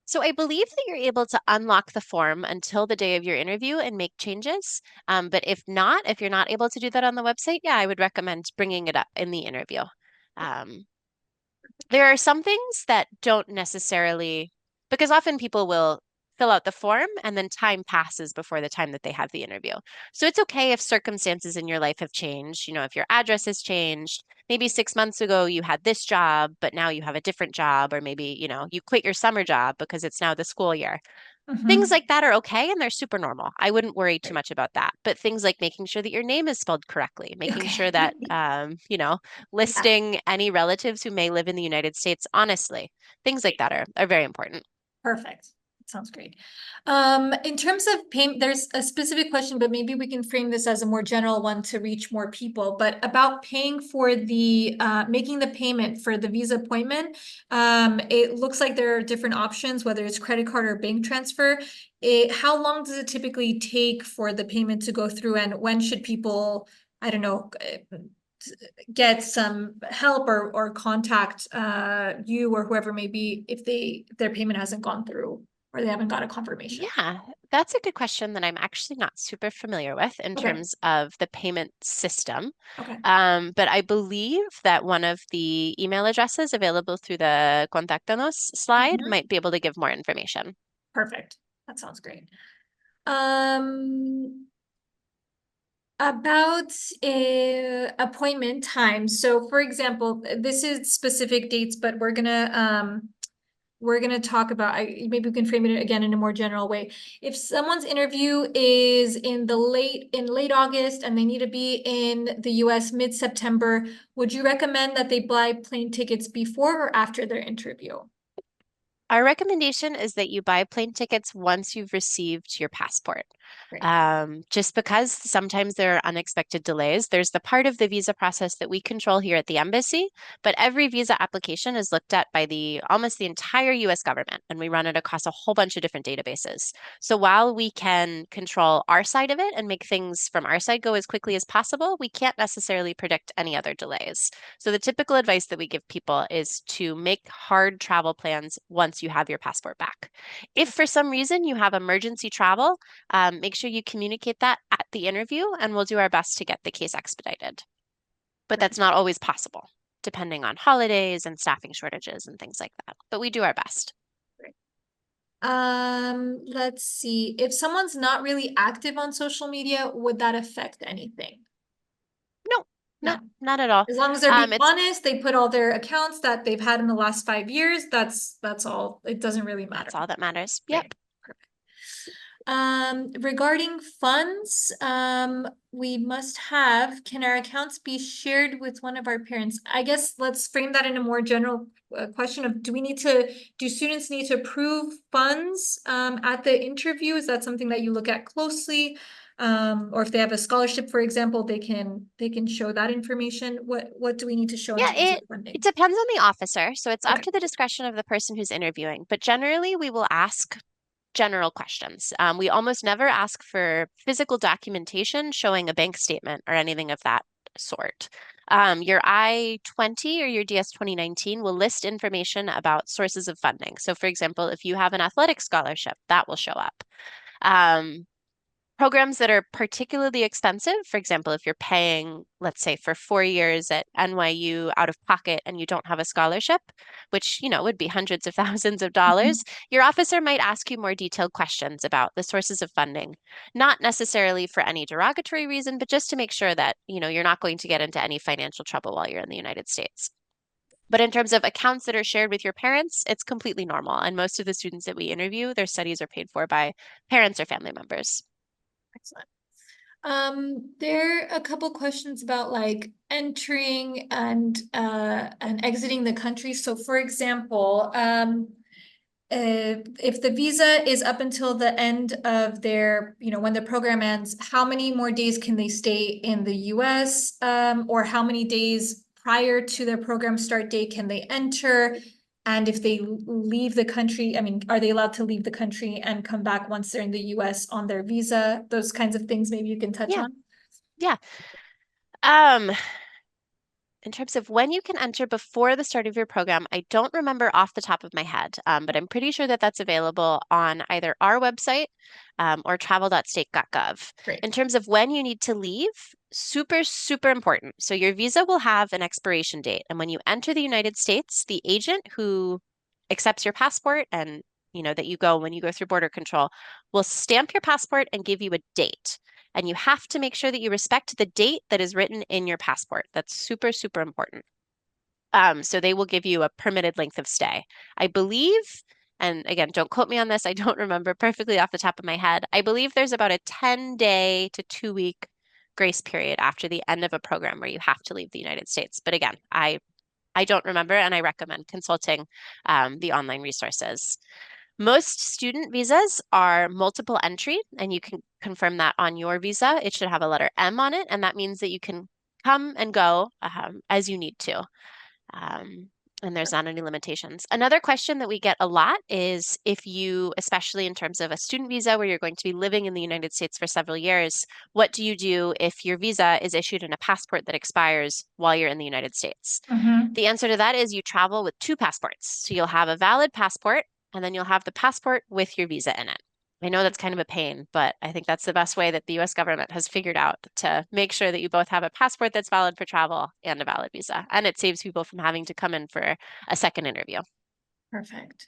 So I believe that you're able to unlock the form until the day of your interview and make changes. But if not, if you're not able to do that on the website, yeah, I would recommend bringing it up in the interview. Um, there are some things that don't necessarily, because often people will fill out the form and then time passes before the time that they have the interview. So it's okay if circumstances in your life have changed. If your address has changed, maybe 6 months ago you had this job, but now you have a different job, or maybe, you quit your summer job because it's now the school year. Things Mhm. like that are okay and they're super normal. I wouldn't worry too Right. much about that. But things like making sure that your name is spelled correctly, making Okay. sure that, Yeah. listing any relatives who may live in the United States honestly, things like that are very important. Perfect. Sounds great. In terms of payment, there's a specific question, but maybe we can frame this as a more general one to reach more people. But about paying for the making the payment for the visa appointment, it looks like there are different options, whether it's credit card or bank transfer. How long does it typically take for the payment to go through, and when should people, I don't know, get some help or contact you or whoever may be if their payment hasn't gone through or they haven't got a confirmation? Yeah, that's a good question that I'm actually not super familiar with in Okay. terms of the payment system. Okay. But I believe that one of the email addresses available through the Contáctanos slide Mhm. might be able to give more information. Perfect. That sounds great. Um, about appointment time. So for example, this is specific dates, but we're gonna talk about, maybe we can frame it again in a more general way. If someone's interview is in late August and they need to be in the US mid-September, would you recommend that they buy plane tickets before or after their interview? Our recommendation is that you buy plane tickets once you've received your passport. Great. Just because sometimes there are unexpected delays. There's the part of the visa process that we control here at the embassy, but every visa application is looked at by the almost the entire US government, and we run it across a whole bunch of different databases. So while we can control our side of it and make things from our side go as quickly as possible, we can't necessarily predict any other delays. So the typical advice that we give people is to make hard travel plans once you have your passport back. If for some reason you have emergency travel, make sure you communicate that at the interview, and we'll do our best to get the case expedited. But Great. that's not always possible, depending on holidays and staffing shortages and things like that. But we do our best. Great. Let's see. If someone's not really active on social media, would that affect anything? No, No. nope, not at all. As long as they're being It's honest, they put all their accounts that they've had in the last 5 years, that's all. It doesn't really matter. That's all that matters. Great. Yep. Perfect. Regarding funds, we must have, can our accounts be shared with one of our parents? I guess let's frame that in a more general question of, do students need to approve funds at the interview? Is that something that you look at closely? Or if they have a scholarship, for example, they can show that information. What do we need to show in Yeah, terms of it funding? depends on the officer, so it's up Okay. to the discretion of the person who's interviewing. But generally, we will ask general questions. We almost never ask for physical documentation showing a bank statement or anything of that sort. Your I-20 or your DS 2019 will list information about sources of funding. So, for example, if you have an athletic scholarship, that will show up. Um, Programs that are particularly expensive, for example, if you're paying, let's say, for 4 years at NYU out of pocket and you don't have a scholarship, which, would be hundreds of thousands of Mhm. dollars, your officer might ask you more detailed questions about the sources of funding, not necessarily for any derogatory reason, but just to make sure that, you're not going to get into any financial trouble while you're in the United States. But in terms of accounts that are shared with your parents, it's completely normal. And most of the students that we interview, their studies are paid for by parents or family members. Excellent. There are a couple questions about like entering and exiting the country. So for example, if the visa is up until the end of their, when the program ends, how many more days can they stay in the US? Or how many days prior to their program start date can they enter? And if they leave the country, I mean, are they allowed to leave the country and come back once they're in the US on their visa? Those kinds of things maybe you can touch Yeah, on. yeah. Um, in terms of when you can enter before the start of your program, I don't remember off the top of my head, but I'm pretty sure that that's available on either our website or travel.state.gov. Great. In terms of when you need to leave, super, super important. So your visa will have an expiration date, and when you enter the United States, the agent who accepts your passport and that you go when you go through border control will stamp your passport and give you a date. And you have to make sure that you respect the date that is written in your passport. That's super, super important. So they will give you a permitted length of stay. I believe, and again, don't quote me on this, I don't remember perfectly off the top of my head. I believe there's about a 10-day to 2-week grace period after the end of a program where you have to leave the United States. But again, I don't remember, and I recommend consulting the online resources. Most student visas are multiple entry, and you can confirm that on your visa. It should have a letter M on it, and that means that you can come and go as you need to. Um, and there's not any limitations. Another question that we get a lot is if you, especially in terms of a student visa where you're going to be living in the United States for several years, what do you do if your visa is issued in a passport that expires while you're in the United States? Mhm. The answer to that is you travel with two passports. So you'll have a valid passport and then you'll have the passport with your visa in it. I know that's kind of a pain, but I think that's the best way that the US government has figured out to make sure that you both have a passport that's valid for travel and a valid visa. And it saves people from having to come in for a second interview. Perfect.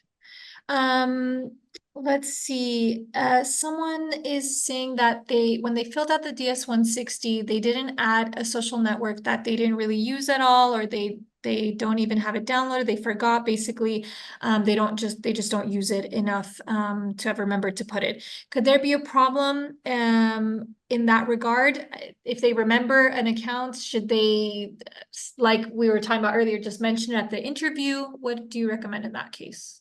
Um, let's see. Someone is saying that when they filled out the DS-160, they didn't add a social network that they didn't really use at all, or they don't even have it downloaded. They forgot basically. They just don't use it enough to have remembered to put it. Could there be a problem in that regard? If they remember an account, should they, like we were talking about earlier, just mention it at the interview? What do you recommend in that case?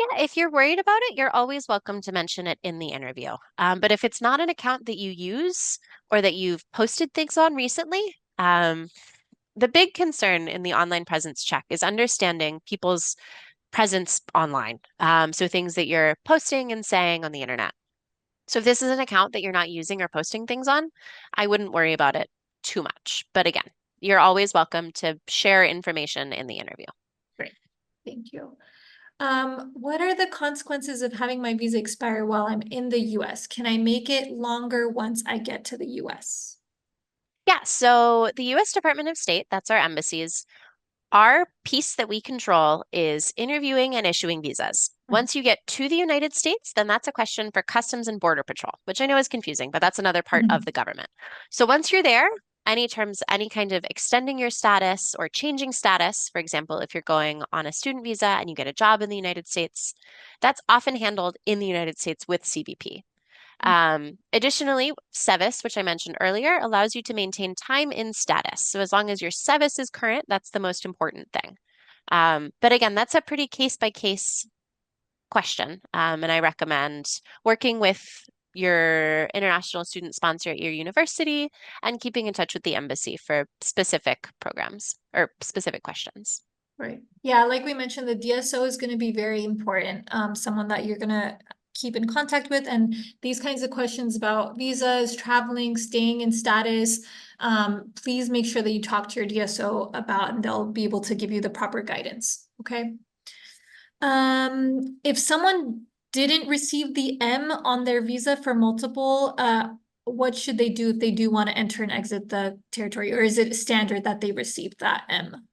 Yeah, if you're worried about it, you're always welcome to mention it in the interview. But if it's not an account that you use or that you've posted things on recently, the big concern in the online presence check is understanding people's presence online. So things that you're posting and saying on the internet. So if this is an account that you're not using or posting things on, I wouldn't worry about it too much. But again, you're always welcome to share information in the interview. Great. Thank you. What are the consequences of having my visa expire while I'm in the US? Can I make it longer once I get to the US? Yeah, so the US Department of State, that's our embassies, our piece that we control is interviewing and issuing visas. Mhm. Once you get to the United States, then that's a question for Customs and Border Patrol, which I know is confusing, but that's another part of Mhm. the government. So once you're there, any kind of extending your status or changing status, for example, if you're going on a student visa and you get a job in the United States, that's often handled in the United States with CBP. Additionally, SEVIS, which I mentioned earlier, allows you to maintain time in status. So as long as your SEVIS is current, that's the most important thing. But again, that's a pretty case by case question. And I recommend working with your international student sponsor at your university and keeping in touch with the embassy for specific programs or specific questions. Right. Yeah, like we mentioned, the DSO is going to be very important. Someone that you're going to keep in contact with. And these kinds of questions about visas, traveling, staying in status, please make sure that you talk to your DSO about, and they'll be able to give you the proper guidance, okay? If someone didn't receive the M on their visa for multiple, what should they do if they do want to enter and exit the territory, or is it standard that they receive that M?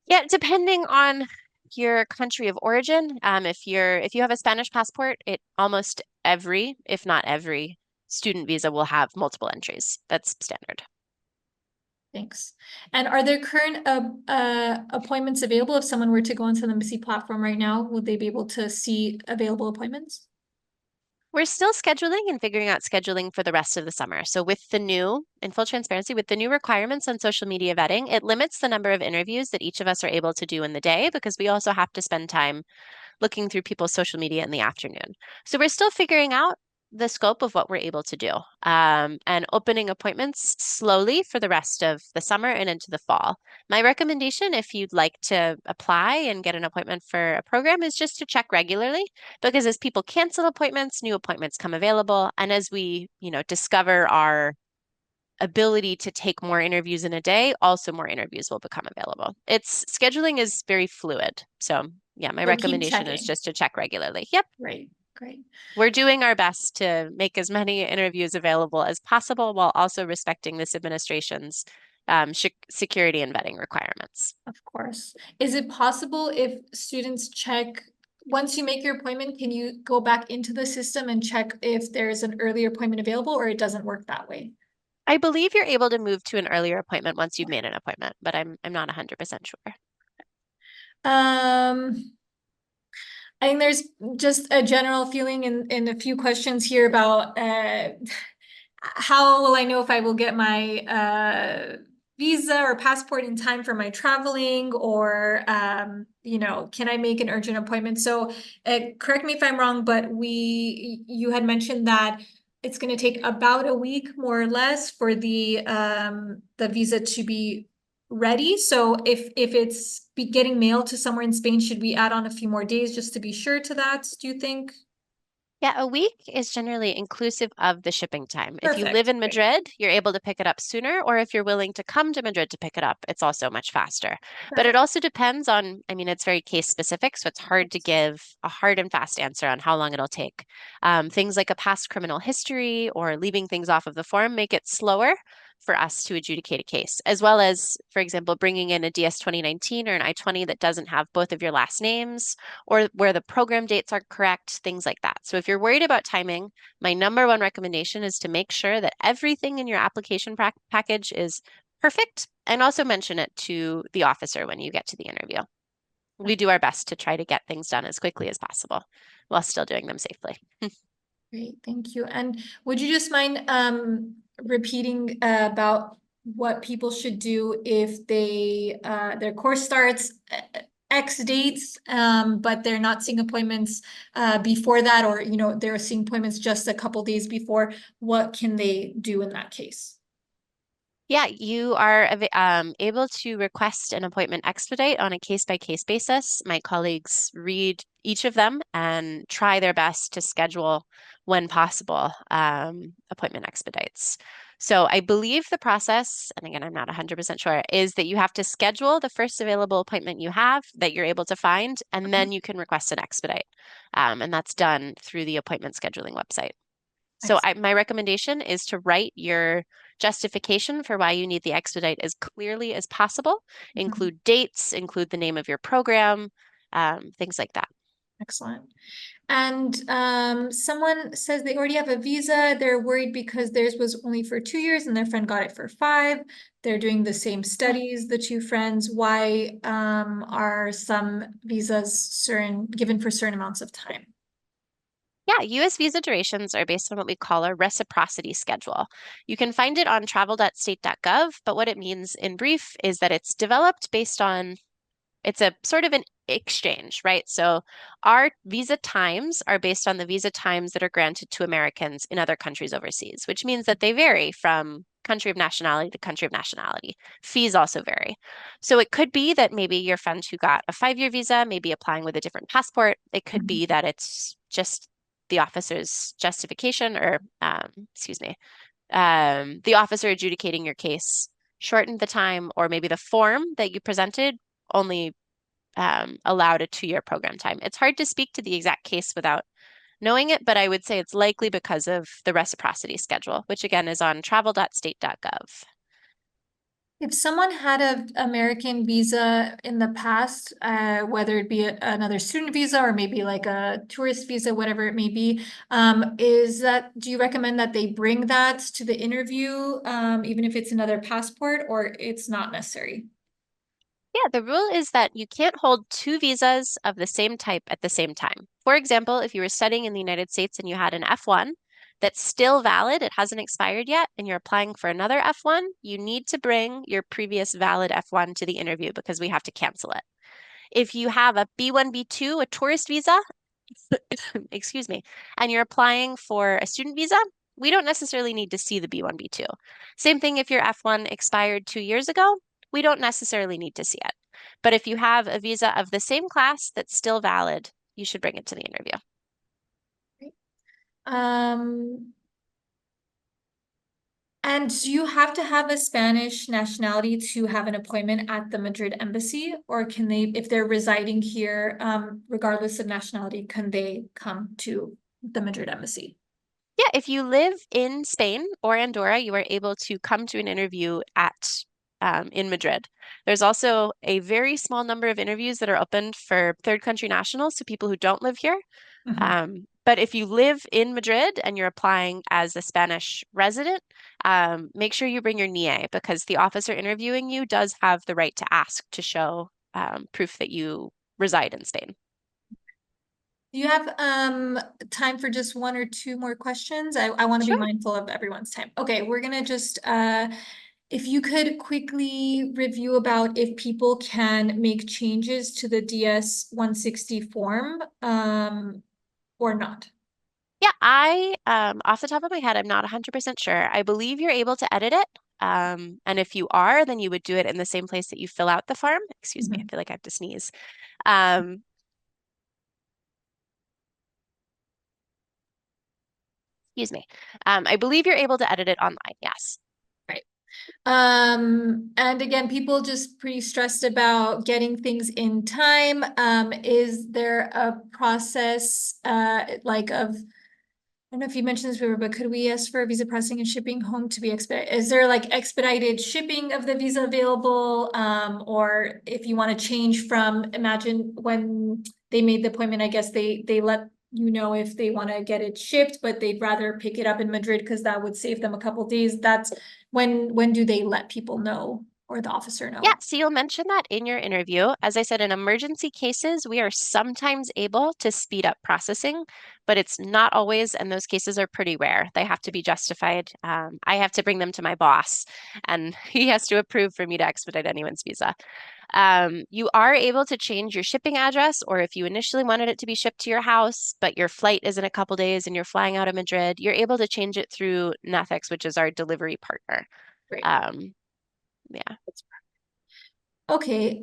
Yeah, depending on your country of origin, if you have a Spanish passport, it almost every, if not every, student visa will have multiple entries. That's standard. Thanks. And are there current appointments available if someone were to go onto the embassy platform right now? Would they be able to see available appointments? We're still scheduling and figuring out scheduling for the rest of the summer. So in full transparency, with the new requirements on social media vetting, it limits the number of interviews that each of us are able to do in the day because we also have to spend time looking through people's social media in the afternoon. So we're still figuring out the scope of what we're able to do and opening appointments slowly for the rest of the summer and into the fall. My recommendation, if you'd like to apply and get an appointment for a program, is just to check regularly because as people cancel appointments, new appointments come available. And as we, discover our ability to take more interviews in a day, also more interviews will become available. Scheduling is very fluid. So yeah, my So keep recommendation is checking. just to check regularly. Yep. Great, great. We're doing our best to make as many interviews available as possible while also respecting this administration's security and vetting requirements. Of course. Is it possible if students check, once you make your appointment, can you go back into the system and check if there's an earlier appointment available, or it doesn't work that way? I believe you're able to move to an earlier appointment once you've made an appointment, but I'm not 100% sure. Um, I think there's just a general feeling in a few questions here about how will I know if I will get my visa or passport in time for my traveling, or can I make an urgent appointment? So correct me if I'm wrong, but you had mentioned that it's going to take about a week more or less for the visa to be ready. So if it's getting mailed to somewhere in Spain, should we add on a few more days just to be sure to that, do you think? Yeah, a week is generally inclusive of the shipping time. If you live Perfect. in Great. Madrid, you're able to pick it up sooner, or if you're willing to come to Madrid to pick it up, it's also much faster. But it Perfect. also depends on, I mean, it's very case specific, so it's hard to give a hard and fast answer on how long it'll take. Things like a past criminal history or leaving things off of the form make it slower for us to adjudicate a case, as well as, for example, bringing in a DS 2019 or an I-20 that doesn't have both of your last names or where the program dates are correct, things like that. So if you're worried about timing, my number one recommendation is to make sure that everything in your application package is perfect and also mention it to the officer when you get to the interview. We do our best to try to get things done as quickly as possible while still doing them safely. Great, thank you. And would you just mind repeating about what people should do if their course starts X dates, but they're not seeing appointments before that, or they're seeing appointments just a couple days before? What can they do in that case? Yeah, you are able to request an appointment expedite on a case-by-case basis. My colleagues read each of them and try their best to schedule, when possible, appointment expedites. So I believe the process, and again, I'm not 100% sure, is that you have to schedule the first available appointment you have that you're able to find, and then you can request an expedite. And that's done through the appointment scheduling website. So Excellent. my recommendation is to write your justification for why you need the expedite as clearly as possible. Mhm. Include dates, include the name of your program, things like that. Excellent. And someone says they already have a visa. They're worried because theirs was only for 2 years and their friend got it for 5. They're doing the same studies, the two friends. Why are some visas given for certain amounts of time? Yeah, US visa durations are based on what we call a reciprocity schedule. You can find it on travel.state.gov, but what it means in brief is that it's developed based on it's a sort of an exchange, right? So our visa times are based on the visa times that are granted to Americans in other countries overseas, which means that they vary from country of nationality to country of nationality. Fees also vary. So it could be that maybe your friend who got a 5-year visa may be applying with a different passport. It could Mhm. be that it's just the officer's justification or, excuse me, the officer adjudicating your case shortened the time, or maybe the form that you presented only allowed a 2-year program time. It's hard to speak to the exact case without knowing it, but I would say it's likely because of the reciprocity schedule, which again is on travel.state.gov. If someone had an American visa in the past, whether it be another student visa or maybe like a tourist visa, whatever it may be, do you recommend that they bring that to the interview, even if it's another passport, or it's not necessary? Yeah, the rule is that you can't hold 2 visas of the same type at the same time. For example, if you were studying in the United States and you had an F1 that's still valid, it hasn't expired yet, and you're applying for another F1, you need to bring your previous valid F1 to the interview because we have to cancel it. If you have a B1, B2, a tourist visa, excuse me, and you're applying for a student visa, we don't necessarily need to see the B1, B2. Same thing if your F1 expired 2 years ago, we don't necessarily need to see it. But if you have a visa of the same class that's still valid, you should bring it to the interview. Um, and do you have to have a Spanish nationality to have an appointment at the Madrid embassy, or can they, if they're residing here, regardless of nationality, can they come to the Madrid embassy? Yeah, if you live in Spain or Andorra, you are able to come to an interview at in Madrid. There's also a very small number of interviews that are opened for third country nationals, so people who don't live here. Mhm. But if you live in Madrid and you're applying as a Spanish resident, make sure you bring your NIE because the officer interviewing you does have the right to ask to show proof that you reside in Spain. Do you have time for just one or two more questions? I want to be Sure. mindful of everyone's time. Okay, we're gonna just if you could quickly review about if people can make changes to the DS 160 form or not. Yeah, off the top of my head, I'm not 100% sure. I believe you're able to edit it. And if you are, then you would do it in the same place that you fill out the form. Excuse me, I Mhm. feel like I have to sneeze. Um, excuse me. I believe you're able to edit it online. Yes. Right. And again, people just pretty stressed about getting things in time. Is there a process like of I don't know if you mentioned this before, but could we ask for a visa processing and shipping home to be expedited? Is there like expedited shipping of the visa available? Or if you want to change from, imagine when they made the appointment, I guess they let you know if they want to get it shipped, but they'd rather pick it up in Madrid because that would save them a couple days. That's when do they let people know or the officer Yeah, know? so you'll mention that in your interview. As I said, in emergency cases, we are sometimes able to speed up processing, but it's not always, and those cases are pretty rare. They have to be justified. I have to bring them to my boss, and he has to approve for me to expedite anyone's visa. You are able to change your shipping address, or if you initially wanted it to be shipped to your house, but your flight is in a couple days and you're flying out of Madrid, you're able to change it through Netflix, which is our delivery partner. Great. Um, yeah. Okay,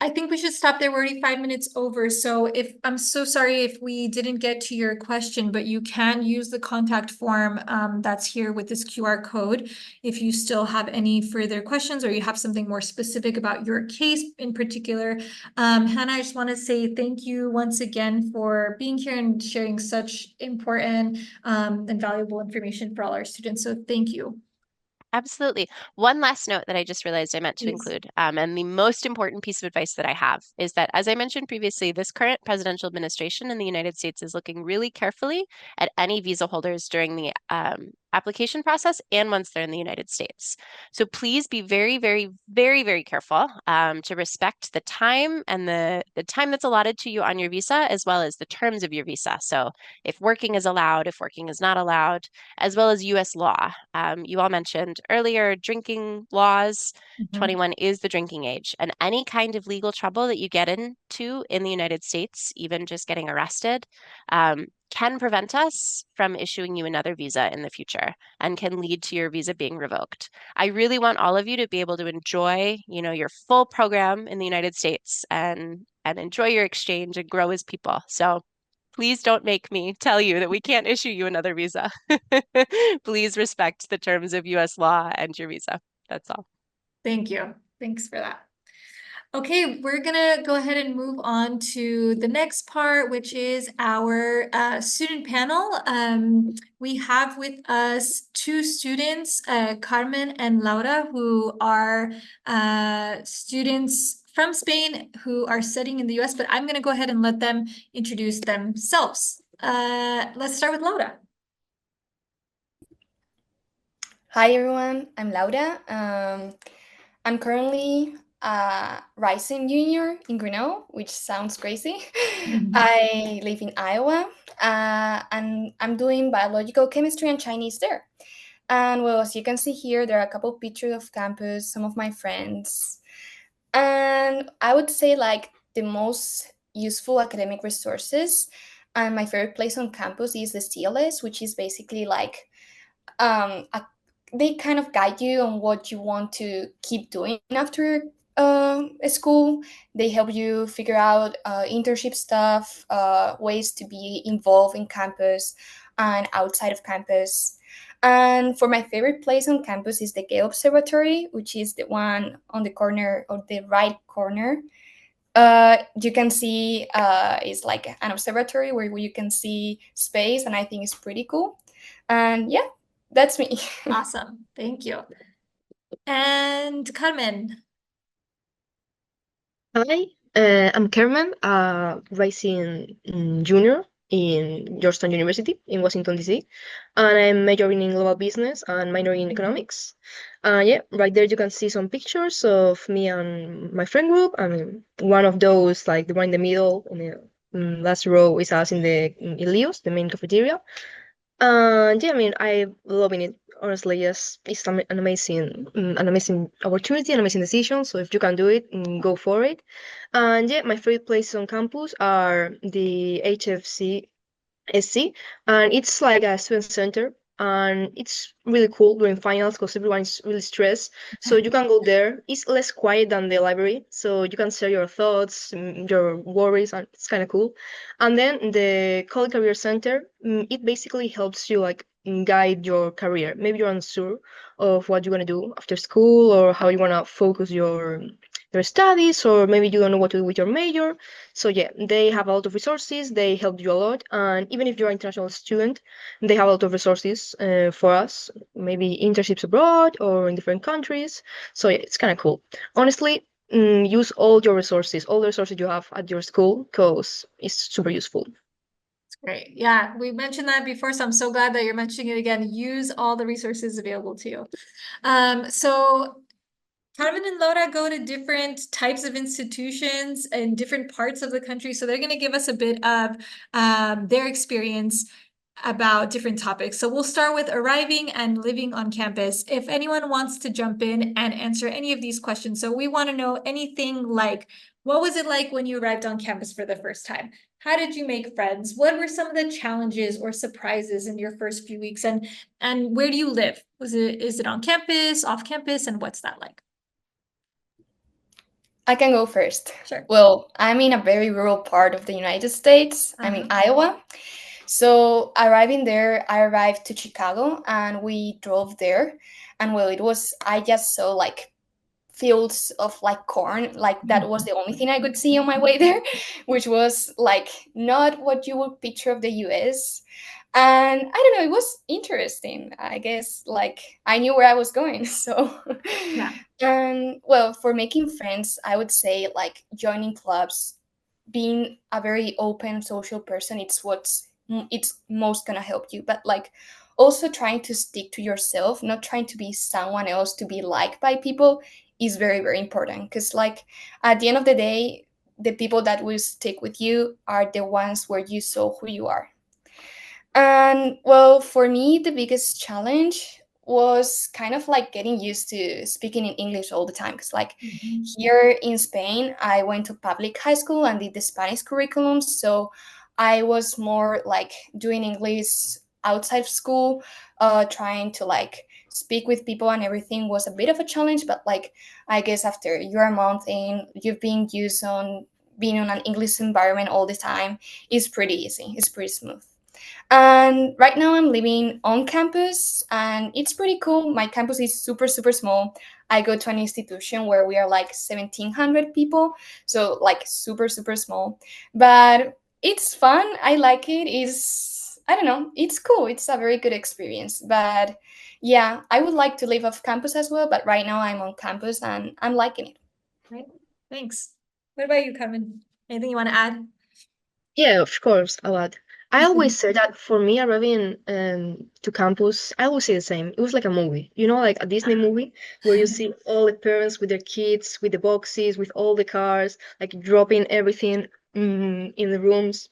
I think we should stop there. We're already 5 minutes over. So if I'm so sorry if we didn't get to your question, but you can use the contact form that's here with this QR code. If you still have any further questions or you have something more specific about your case in particular. Hannah, I just want to say thank you once again for being here and sharing such important and valuable information for all our students. So thank you. Absolutely. One last note that I just realized I meant to Please. include, and the most important piece of advice that I have is that, as I mentioned previously, this current presidential administration in the United States is looking really carefully at any visa holders during the application process and once they're in the United States. So please be very, very, very, very careful to respect the time and the time that's allotted to you on your visa, as well as the terms of your visa. So if working is allowed, if working is not allowed, as well as US law. You all mentioned earlier drinking laws. Mhm. 21 is the drinking age, and any kind of legal trouble that you get into in the United States, even just getting arrested, can prevent us from issuing you another visa in the future and can lead to your visa being revoked. I really want all of you to be able to enjoy, your full program in the United States and enjoy your exchange and grow as people. So Please don't make me tell you that we can't issue you another visa. Please respect the terms of US law and your visa. That's all. Thank you. Thanks for that. Okay, we're gonna go ahead and move on to the next part, which is our student panel. We have with us two students, Carmen and Laura, who are students from Spain who are studying in the US, but I'm gonna go ahead and let them introduce themselves. Let's start with Laura. Hi everyone, I'm Laura. I'm currently a rising junior in Grinnell, which sounds crazy. I live in Iowa, and I'm doing biological chemistry and Chinese there. And well, as you can see here, there are a couple pictures of campus, some of my friends, and I would say like the most useful academic resources. And my favorite place on campus is the CLS, which is basically like a they kind of guide you on what you want to keep doing after school. They help you figure out internship stuff, ways to be involved in campus and outside of campus. And for my favorite place on campus is the Gay Observatory, which is the one on the corner or the right corner. You can see it's like an observatory where you can see space, and I think it's pretty cool. And yeah, that's me. Awesome, thank you. And Carmen. Hi, I'm Kerman, a rising junior in Georgetown University in Washington, D.C., and I'm majoring in global business and minoring in economics. Yeah, right there you can see some pictures of me and my friend group. I mean, one of those, like the one in the middle, in the last row, is us in the in Ilios, the main cafeteria. And yeah, I mean, I'm loving it. Honestly, yes, it's an amazing opportunity, an amazing decision. So if you can do it, go for it. And yeah, my favorite places on campus are the HFC SC, and it's like a student center, and it's really cool during finals because everyone's really stressed. So you can go there. It's less quiet than the library, so you can share your thoughts, your worries, and it's kind of cool. And then the College Career Center, it basically helps you like guide your career. Maybe you're unsure of what you're gonna do after school or how you wanna focus your studies, or maybe you don't know what to do with your major. So yeah, they have a lot of resources. They help you a lot, and even if you're an international student, they have a lot of resources for us. Maybe internships abroad or in different countries. So yeah, it's kind of cool. Honestly, use all the resources you have at your school, because it's super useful. Great. Yeah, we mentioned that before, so I'm so glad that you're mentioning it again. Use all the resources available to you. So Carmen and Laura go to different types of institutions in different parts of the country. So they're going to give us a bit of their experience about different topics. So we'll start with arriving and living on campus. If anyone wants to jump in and answer any of these questions. So we want to know anything like, what was it like when you arrived on campus for the first time? How did you make friends? What were some of the challenges or surprises in your first few weeks? And where do you live? Is it on campus, off campus, and what's that like? I can go first. Sure. Well, I'm in a very rural part of the United States. I'm in Iowa. So arriving there, I arrived to Chicago and we drove there. And well, I just saw like fields of like corn. Like that was the only thing I could see on my way there, which was like not what you would picture of the US. And I don't know, it was interesting. I guess like I knew where I was going. So Yeah. and well, for making friends, I would say like joining clubs, being a very open social person, it's most gonna help you. But like also trying to stick to yourself, not trying to be someone else to be liked by people is very, very important. Because like at the end of the day, the people that will stick with you are the ones where you saw who you are. And well, for me, the biggest challenge was kind of like getting used to speaking in English all the time. Because, like, here in Spain, I went to public high school and did the Spanish curriculum. So I was more like doing English outside of school, trying to like speak with people and everything was a bit of a challenge. But, like, I guess after you're a month in, you've been used on being on an English environment all the time is pretty easy. It's pretty smooth. And right now I'm living on campus and it's pretty cool. My campus is super, super small. I go to an institution where we are like 1,700 people. So like super, super small. But it's fun. I like it. I don't know, it's cool. It's a very good experience. But yeah, I would like to live off campus as well. But right now I'm on campus and I'm liking it. Right. Thanks. What about you, Carmen? Anything you want to add? Yeah, of course, a lot. I always say that for me, arriving to campus, I always say the same. It was like a movie, like a Disney movie where you see all the parents with their kids, with the boxes, with all the cars, like dropping everything in the rooms.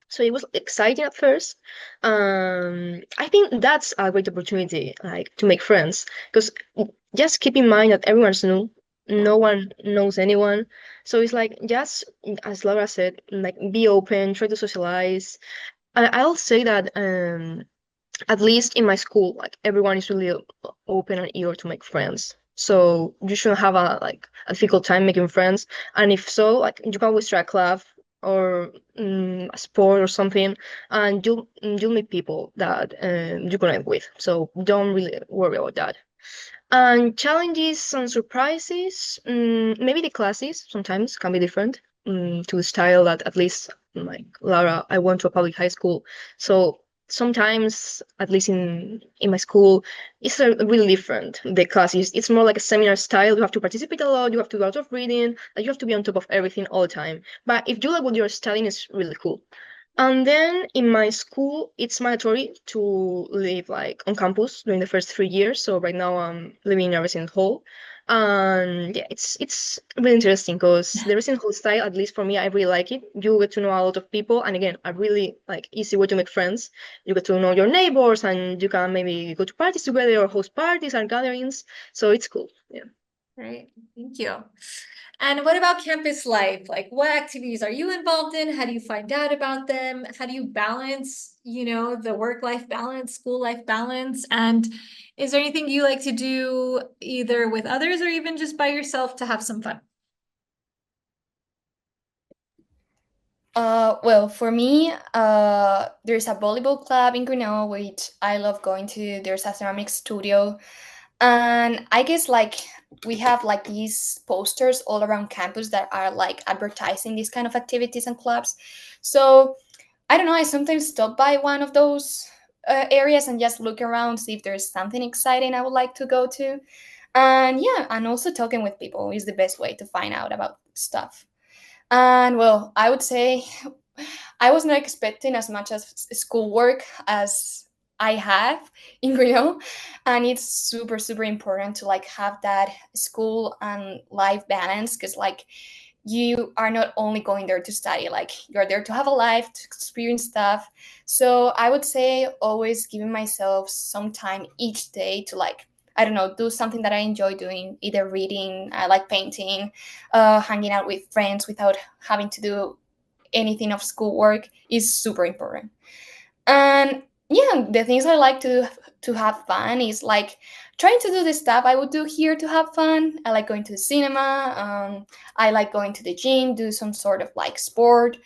So it was exciting at first. I think that's a great opportunity, like to make friends, because just keep in mind that everyone's new, no one knows anyone. So it's like just as Laura said, like be open, try to socialize. I'll say that at least in my school, like everyone is really open and eager to make friends. So you shouldn't have a difficult time making friends. And if so, like you can always try a club or a sport or something, and you'll meet people that you connect with. So don't really worry about that. And challenges and surprises, maybe the classes sometimes can be different to the style that at least like Lara, I went to a public high school. So sometimes, at least in my school, it's really different. The classes, it's more like a seminar style. You have to participate a lot, you have to do a lot of reading, like you have to be on top of everything all the time. But if you like what you're studying, it's really cool. And then in my school, it's mandatory to live like on campus during the first 3 years. So right now I'm living in a resident hall. And yeah, it's really interesting because the resident hall style, at least for me, I really like it. You get to know a lot of people, and again, a really like easy way to make friends. You get to know your neighbors, and you can maybe go to parties together or host parties and gatherings. So it's cool. Yeah. Right. Thank you. And what about campus life? Like, what activities are you involved in? How do you find out about them? How do you balance, the work-life balance, school life balance? And is there anything you like to do either with others or even just by yourself to have some fun? Well, for me, there's a volleyball club in Grenoble, which I love going to. There's a ceramic studio. And I guess like we have like these posters all around campus that are like advertising these kind of activities and clubs. So I don't know, I sometimes stop by one of those areas and just look around, see if there's something exciting I would like to go to. And yeah, and also talking with people is the best way to find out about stuff. And well, I would say I was not expecting as much as schoolwork as I have in Rio, and it's super super important to like have that school and life balance because like you are not only going there to study, like you're there to have a life, to experience stuff. So I would say always giving myself some time each day to like, I don't know, do something that I enjoy doing, either reading, I like painting, hanging out with friends without having to do anything of schoolwork is super important. And yeah, the things I like to have fun is like trying to do the stuff I would do here to have fun. I like going to the cinema. I like going to the gym, do some sort of like sport.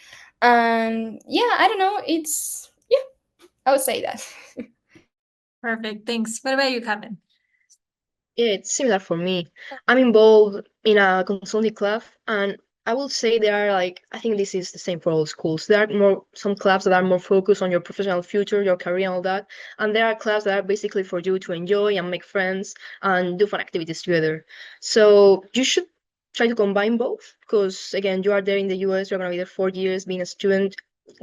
And yeah, I don't know. Yeah, I would say that. Perfect. Thanks. What about you, Kevin? Yeah, it's similar for me. I'm involved in a consulting club, and I will say there are like, I think this is the same for all schools. There are some clubs that are more focused on your professional future, your career, and all that. And there are clubs that are basically for you to enjoy and make friends and do fun activities together. So you should try to combine both because again, you are there in the US, you're gonna be there 4 years being a student.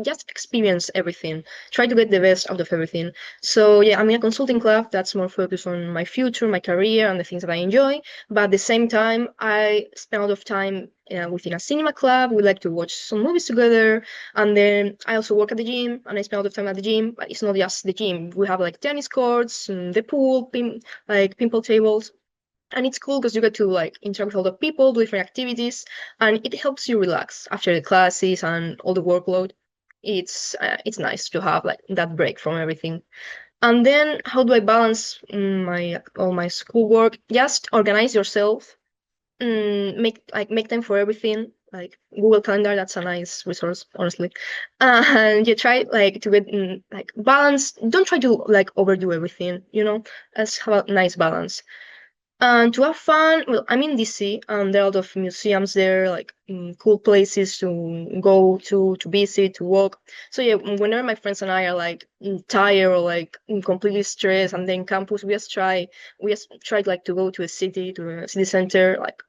Just experience everything. Try to get the best out of everything. So yeah, I'm in a consulting club that's more focused on my future, my career, and the things that I enjoy. But at the same time, I spend a lot of time within a cinema club. We like to watch some movies together. And then I also work at the gym, and I spend a lot of time at the gym. But it's not just the gym. We have like tennis courts, the pool, like pinball tables. And it's cool because you get to like interact with a lot of people, do different activities, and it helps you relax after the classes and all the workload. It's nice to have like that break from everything. And then how do I balance my all my schoolwork? Just organize yourself. Make time for everything. like Google Calendar. That's a nice resource, honestly. And you try like to get like balance. Don't try to like overdo everything. Let's have a nice balance. And to have fun, well, I'm in DC, and there are a lot of museums there, like cool places to go to visit, to walk. So yeah, whenever my friends and I are like tired or like completely stressed, and then campus, we just try like to go to a city, to a city center, like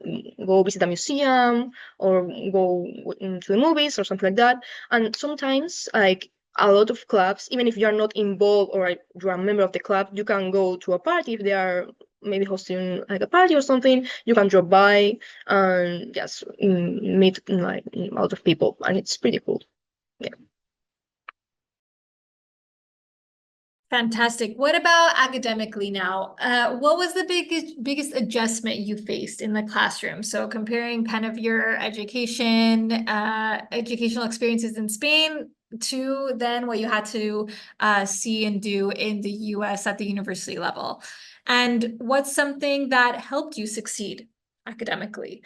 go visit a museum or go to the movies or something like that. And sometimes like a lot of clubs, even if you are not involved or you are a member of the club, you can go to a party if they are maybe hosting like a party or something. You can drop by and just meet like a lot of people, and it's pretty cool. Yeah. Fantastic. What about academically now? What was the biggest adjustment you faced in the classroom? So comparing kind of your educational experiences in Spain to then what you had to see and do in the US at the university level. And what's something that helped you succeed academically?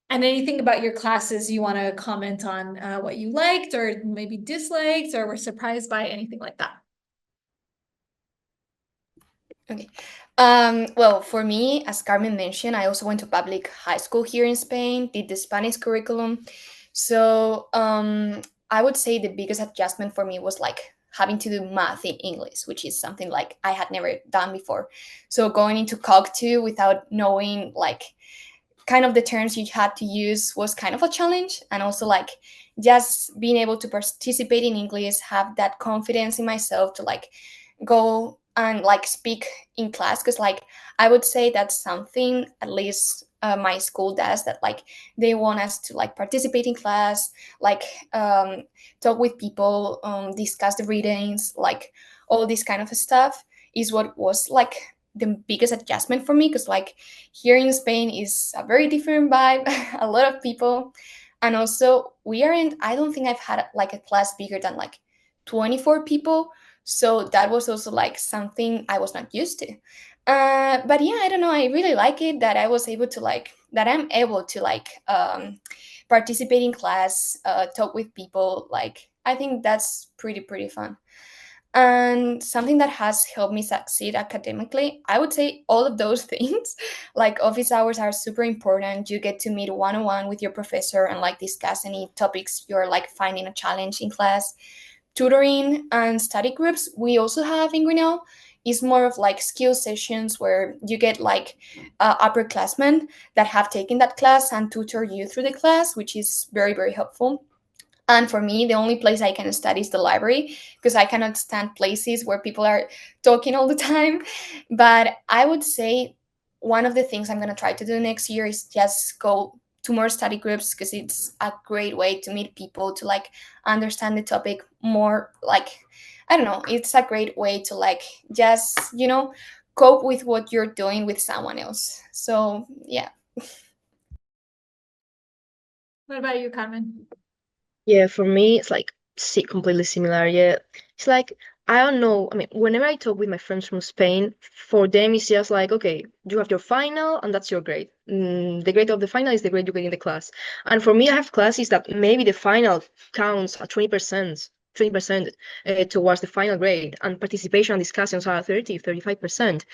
And anything about your classes you want to comment on, what you liked or maybe disliked or were surprised by, anything like that? Okay. Well, for me, as Carmen mentioned, I also went to public high school here in Spain, did the Spanish curriculum. So I would say the biggest adjustment for me was like having to do math in English, which is something like I had never done before. So going into Cog 2 without knowing like kind of the terms you had to use was kind of a challenge. And also like just being able to participate in English, have that confidence in myself to like go and like speak in class, because like I would say that's something at least my school does, that like they want us to like participate in class, like talk with people, discuss the readings, like all this kind of stuff is what was like the biggest adjustment for me, because like here in Spain is a very different vibe, a lot of people, and also we aren't, I don't think I've had like a class bigger than like 24 people. So that was also like something I was not used to. But yeah, I don't know, I really like it that I was able to like, that I'm able to like participate in class, talk with people. Like I think that's pretty fun. And something that has helped me succeed academically, I would say all of those things. Like office hours are super important. You get to meet one-on-one with your professor and like discuss any topics you're like finding a challenge in class. Tutoring and study groups we also have in Grinnell is more of like skill sessions where you get like upperclassmen that have taken that class and tutor you through the class, which is very helpful. And for me, the only place I can study is the library, because I cannot stand places where people are talking all the time. But I would say one of the things I'm going to try to do next year is just go to more study groups, because it's a great way to meet people, to like understand the topic more. Like, I don't know, it's a great way to like just, cope with what you're doing with someone else. So, yeah. What about you, Carmen? Yeah, for me, it's like completely similar. Yeah, it's like I don't know. I mean, whenever I talk with my friends from Spain, for them it's just like, okay, you have your final, and that's your grade. The grade of the final is the grade you get in the class. And for me, I have classes that maybe the final counts at 20%. 20% towards the final grade, and participation and discussions are 35%.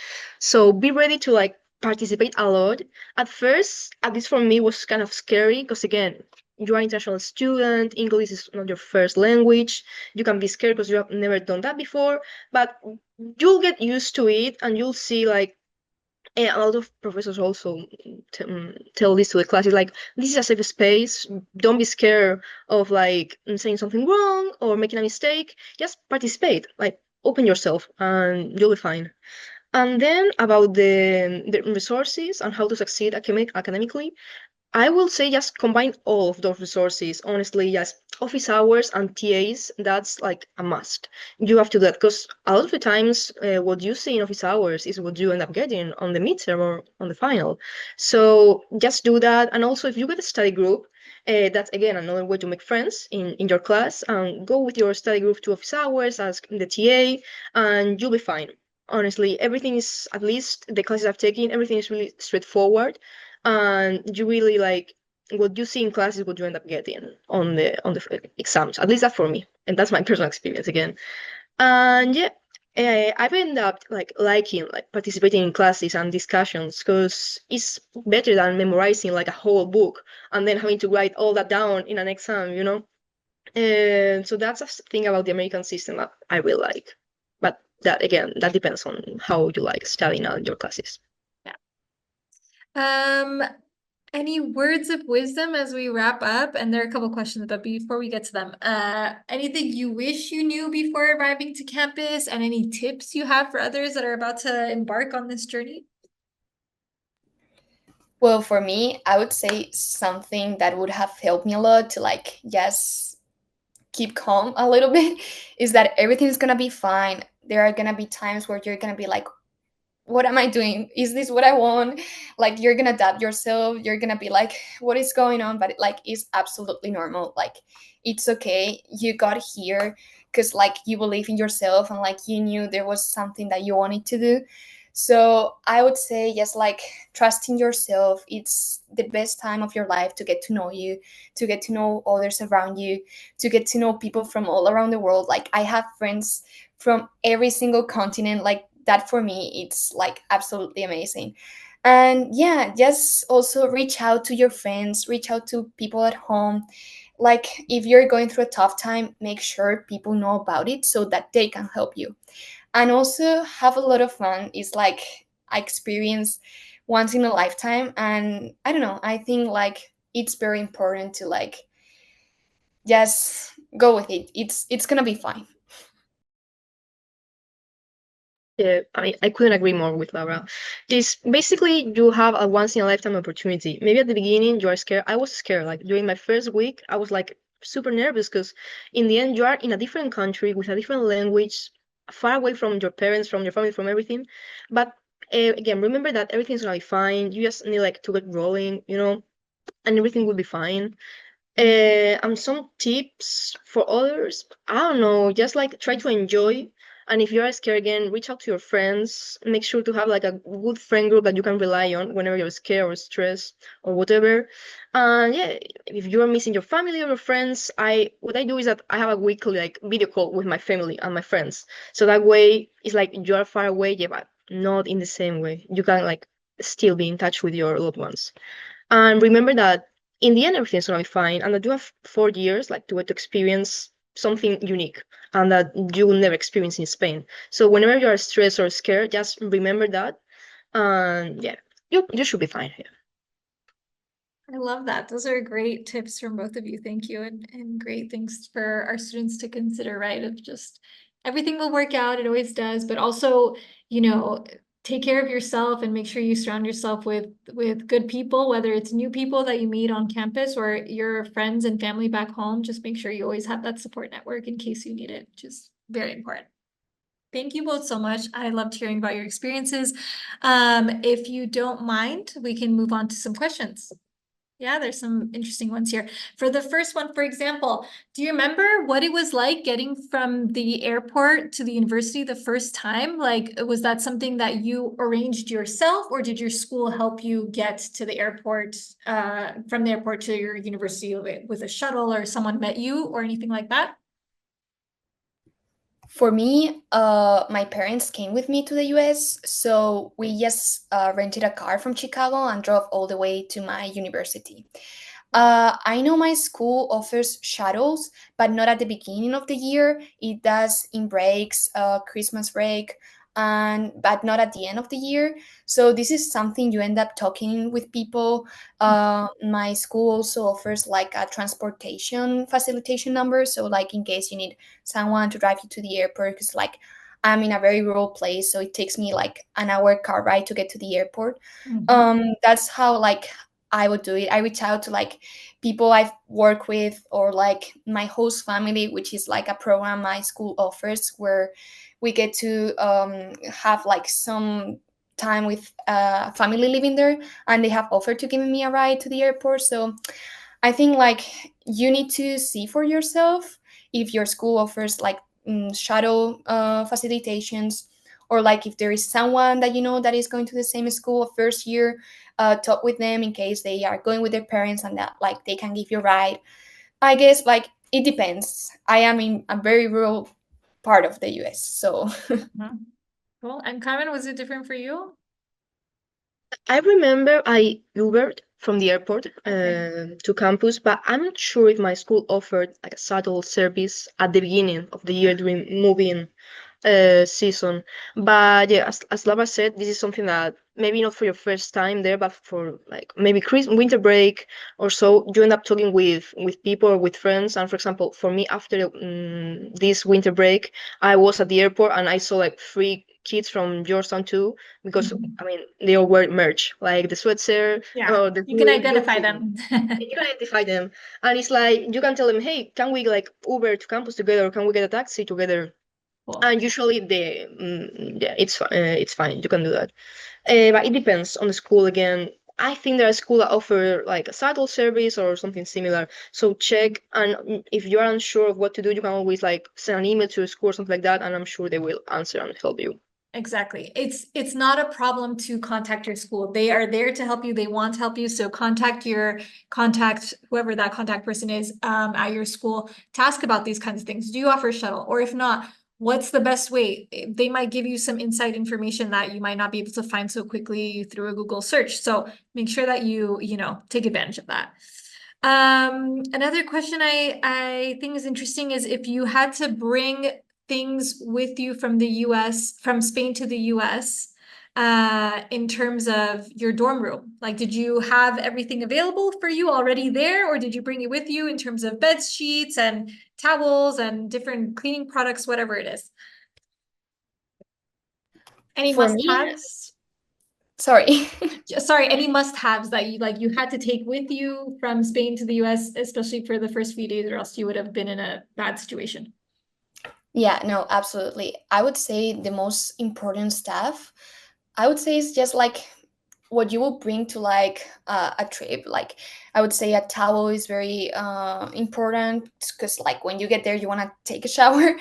So be ready to like participate a lot. At first, at least for me, was kind of scary, because again, you are an international student, English is not your first language. You can be scared because you have never done that before, but you'll get used to it, and you'll see like a lot of professors also tell this to the classes, like, this is a safe space. Don't be scared of like saying something wrong or making a mistake. Just participate, like open yourself, and you'll be fine. And then about the resources and how to succeed academically, I will say just combine all of those resources. Honestly, just office hours and TAs, that's like a must. You have to do that, because a lot of the times what you see in office hours is what you end up getting on the midterm or on the final. So just do that. And also, if you get a study group, that's again another way to make friends in your class, and go with your study group to office hours, ask the TA, and you'll be fine. Honestly, everything is, at least the classes I've taken, everything is really straightforward, and you really like what you see in class is what you end up getting on the exams. At least that's for me, and that's my personal experience again. And yeah, I've ended up liking participating in classes and discussions because it's better than memorizing like a whole book and then having to write all that down in an exam, you know. And so that's a thing about the American system that I really like. But that again, that depends on how you like studying out your classes. Any words of wisdom as we wrap up? And there are a couple questions, but before we get to them, anything you wish you knew before arriving to campus, and any tips you have for others that are about to embark on this journey? Well, for me, I would say something that would have helped me a lot to just keep calm a little bit is that everything's gonna be fine. There are gonna be times where you're gonna be like, what am I doing? Is this what I want? Like, you're gonna doubt yourself. You're gonna be like, what is going on? But it's absolutely normal. Like, it's okay. You got here because you believe in yourself and you knew there was something that you wanted to do. So I would say just trusting yourself. It's the best time of your life to get to know you, to get to know others around you, to get to know people from all around the world. Like, I have friends from every single continent. Like, that for me, it's absolutely amazing. And yeah, just also reach out to your friends, reach out to people at home. Like, if you're going through a tough time, make sure people know about it so that they can help you. And also have a lot of fun. It's I experience once in a lifetime, and I don't know, I think it's very important to just go with it. It's gonna be fine. Yeah, I couldn't agree more with Laura. This basically you have a once in a lifetime opportunity. Maybe at the beginning you are scared. I was scared. Like during my first week, I was super nervous because in the end you are in a different country with a different language, far away from your parents, from your family, from everything. But again, remember that everything's gonna be fine. You just need to get rolling, you know, and everything will be fine. And some tips for others, I don't know, just try to enjoy. And if you're scared again, reach out to your friends. Make sure to have a good friend group that you can rely on whenever you're scared or stressed or whatever. And yeah, if you're missing your family or your friends, what I do is that I have a weekly video call with my family and my friends. So that way it's you are far away, yeah, but not in the same way. You can still be in touch with your loved ones. And remember that in the end, everything's gonna be fine, and that you have 4 years to get to experience something unique and that you will never experience in Spain. So whenever you are stressed or scared, just remember that, and yeah, you should be fine here. I love that. Those are great tips from both of you. Thank you. And great things for our students to consider, right? Of just everything will work out. It always does. But also, take care of yourself and make sure you surround yourself with good people, whether it's new people that you meet on campus or your friends and family back home. Just make sure you always have that support network in case you need it, which is very important. Thank you both so much. I loved hearing about your experiences. If you don't mind, we can move on to some questions. Yeah, there's some interesting ones here. For the first one, for example, do you remember what it was like getting from the airport to the university the first time? Was that something that you arranged yourself, or did your school help you get to the airport, from the airport to your university with a shuttle, or someone met you or anything like that? For me, my parents came with me to the US, so we just rented a car from Chicago and drove all the way to my university. I know my school offers shuttles, but not at the beginning of the year. It does in breaks, Christmas break, and but not at the end of the year. So this is something you end up talking with people. My school also offers a transportation facilitation number, so in case you need someone to drive you to the airport, because I'm in a very rural place, so it takes me an hour car ride to get to the airport. That's how I would do it. I reach out to people I've worked with, or my host family, which is a program my school offers where we get to have some time with family living there, and they have offered to give me a ride to the airport. So I think you need to see for yourself if your school offers shuttle facilitations, or like if there is someone that you know that is going to the same school first year, talk with them in case they are going with their parents and that like they can give you a ride. I guess like it depends. I am in a very rural part of the US, so Cool. And Carmen, was it different for you? I remember I Ubered from the airport Okay. to campus, but I'm not sure if my school offered like a shuttle service at the beginning of the year during moving season. But yeah, as Lava said, this is something that maybe not for your first time there, but for like maybe winter break or so, you end up talking with people or with friends. And for example, for me, after this winter break, I was at the airport and I saw like 3 kids from Georgetown too, because I mean they all wear merch, like the sweatshirt Yeah, or the you can hoodie, identify them. you can identify them, and it's like you can tell them, hey, can we like Uber to campus together, or can we get a taxi together? Cool. And usually yeah, it's fine. You can do that. But it depends on the school again. I think there are schools that offer like a shuttle service or something similar. So check, and if you are unsure of what to do, you can always like send an email to a school or something like that, and I'm sure they will answer and help you. Exactly. It's not a problem to contact your school. They are there to help you. They want to help you. So contact whoever that contact person is at your school to ask about these kinds of things. Do you offer a shuttle? Or if not, what's the best way? They might give you some inside information that you might not be able to find so quickly through a Google search. So make sure that you take advantage of that. Another question I think is interesting is if you had to bring things with you from the US, from Spain to the US, in terms of your dorm room? Like, did you have everything available for you already there, or did you bring it with you in terms of bed sheets and towels and different cleaning products, whatever it is? Any for me, must-haves? sorry. Sorry, any must-haves that you had to take with you from Spain to the US, especially for the first few days, or else you would have been in a bad situation. Yeah, no, absolutely. I would say the most important stuff, I would say, is just like what you will bring to like a trip. Like I would say a towel is very important because like when you get there, you want to take a shower.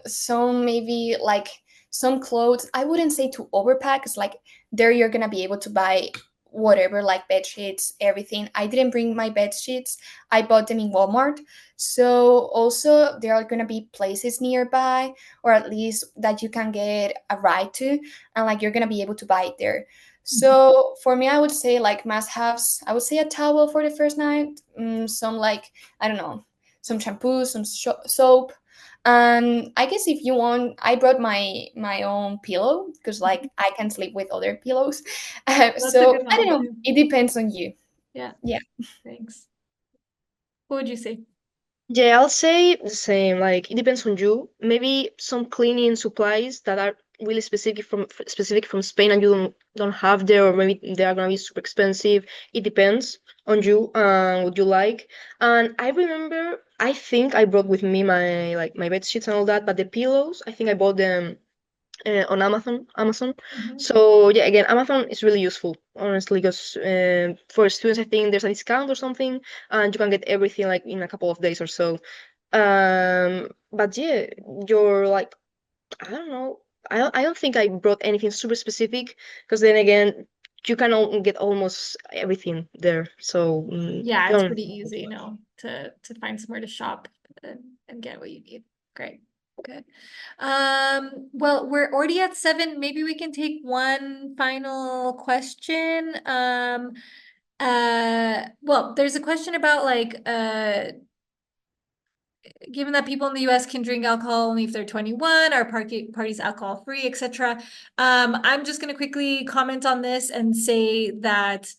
Some maybe like some clothes. I wouldn't say to overpack because like there you're gonna be able to buy whatever like bed sheets, everything. I didn't bring my bed sheets. I bought them in Walmart. So also there are gonna be places nearby, or at least that you can get a ride to, and like you're gonna be able to buy it there. So for me, I would say like must-haves. I would say a towel for the first night, some like I don't know, some shampoo, some soap, and I guess if you want, I brought my own pillow because like I can sleep with other pillows. That's a So good I don't one know. too. It depends on you. Yeah. Yeah. Thanks. What would you say? Yeah, I'll say the same. Like it depends on you. Maybe some cleaning supplies that are really specific from Spain and you don't have there, or maybe they are gonna be super expensive. It depends on you and what you like. And I remember, I think I brought with me my like my bed sheets and all that, but the pillows, I think I bought them on Amazon. So yeah, again, Amazon is really useful, honestly, because for students, I think there's a discount or something, and you can get everything like in a couple of days or so. But yeah, you're like, I don't know. I don't think I brought anything super specific, because then again, you can get almost everything there. So Yeah, you it's don't. pretty easy, to find somewhere to shop and get what you need. Great. Good. Well, we're already at 7. Maybe we can take one final question. Well, there's a question about like given that people in the US can drink alcohol only if they're 21, are parties alcohol free, etc. I'm just going to quickly comment on this and say that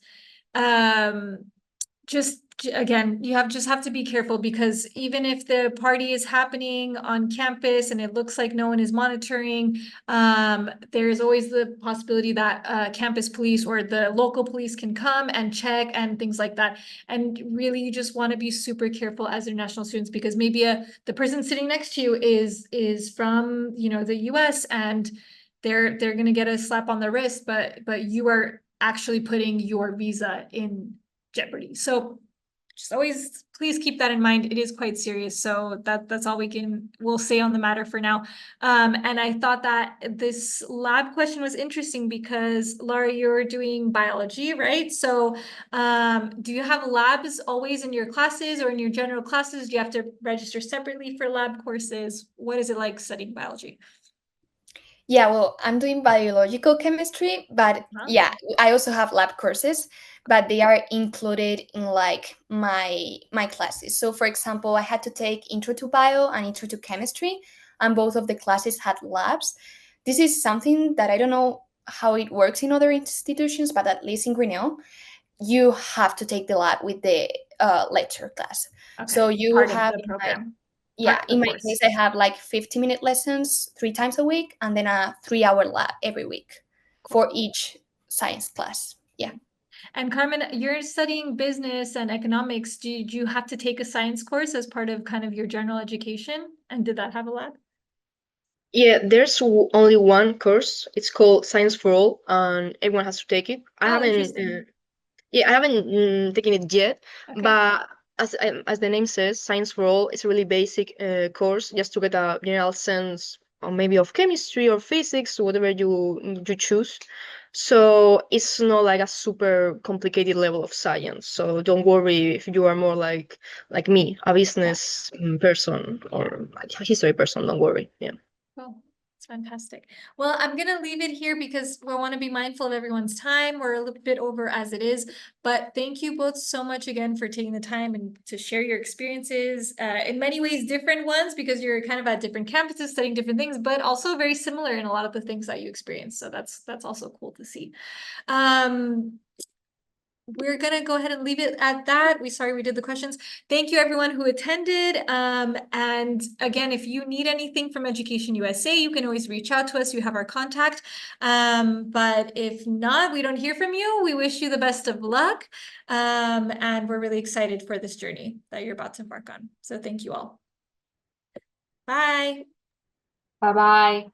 just again, you just have to be careful, because even if the party is happening on campus and it looks like no one is monitoring, there is always the possibility that campus police or the local police can come and check and things like that. And really, you just want to be super careful as international students, because maybe the person sitting next to you is from the US, and they're going to get a slap on the wrist, but you are actually putting your visa in jeopardy. So just always please keep that in mind. It is quite serious. So that's all we'll say on the matter for now. And I thought that this lab question was interesting because Laura, you're doing biology, right? So do you have labs always in your classes or in your general classes? Do you have to register separately for lab courses? What is it like studying biology? Yeah, well, I'm doing biological chemistry, but yeah, I also have lab courses, but they are included in like my classes. So for example, I had to take Intro to Bio and Intro to Chemistry, and both of the classes had labs. This is something that I don't know how it works in other institutions, but at least in Grinnell, you have to take the lab with the lecture class. Okay, So you part of have the program. yeah, Part of the in my course. case, I have like 50-minute lessons 3 times a week and then a 3-hour lab every week for each science class. Yeah. And Carmen, you're studying business and economics. Did you have to take a science course as part of kind of your general education? And did that have a lab? Yeah, there's only one course. It's called Science for All, and everyone has to take it. I haven't Interesting. Yeah, I haven't taken it yet, Okay. but as the name says, Science for All is a really basic course just to get a general sense, or maybe of chemistry or physics, whatever you choose. So it's not like a super complicated level of science. So don't worry if you are more like me, a business person or a history person. Don't worry. Yeah. Well, it's fantastic. Well, I'm going to leave it here because we want to be mindful of everyone's time. We're a little bit over as it is, but thank you both so much again for taking the time and to share your experiences, in many ways different ones because you're kind of at different campuses studying different things, but also very similar in a lot of the things that you experience. So that's also cool to see. We're gonna go ahead and leave it at that. Sorry we did the questions. Thank you everyone who attended. And again, if you need anything from Education USA, you can always reach out to us. You have our contact. But if not, we don't hear from you. We wish you the best of luck. And we're really excited for this journey that you're about to embark on. So thank you all. Bye. Bye-bye.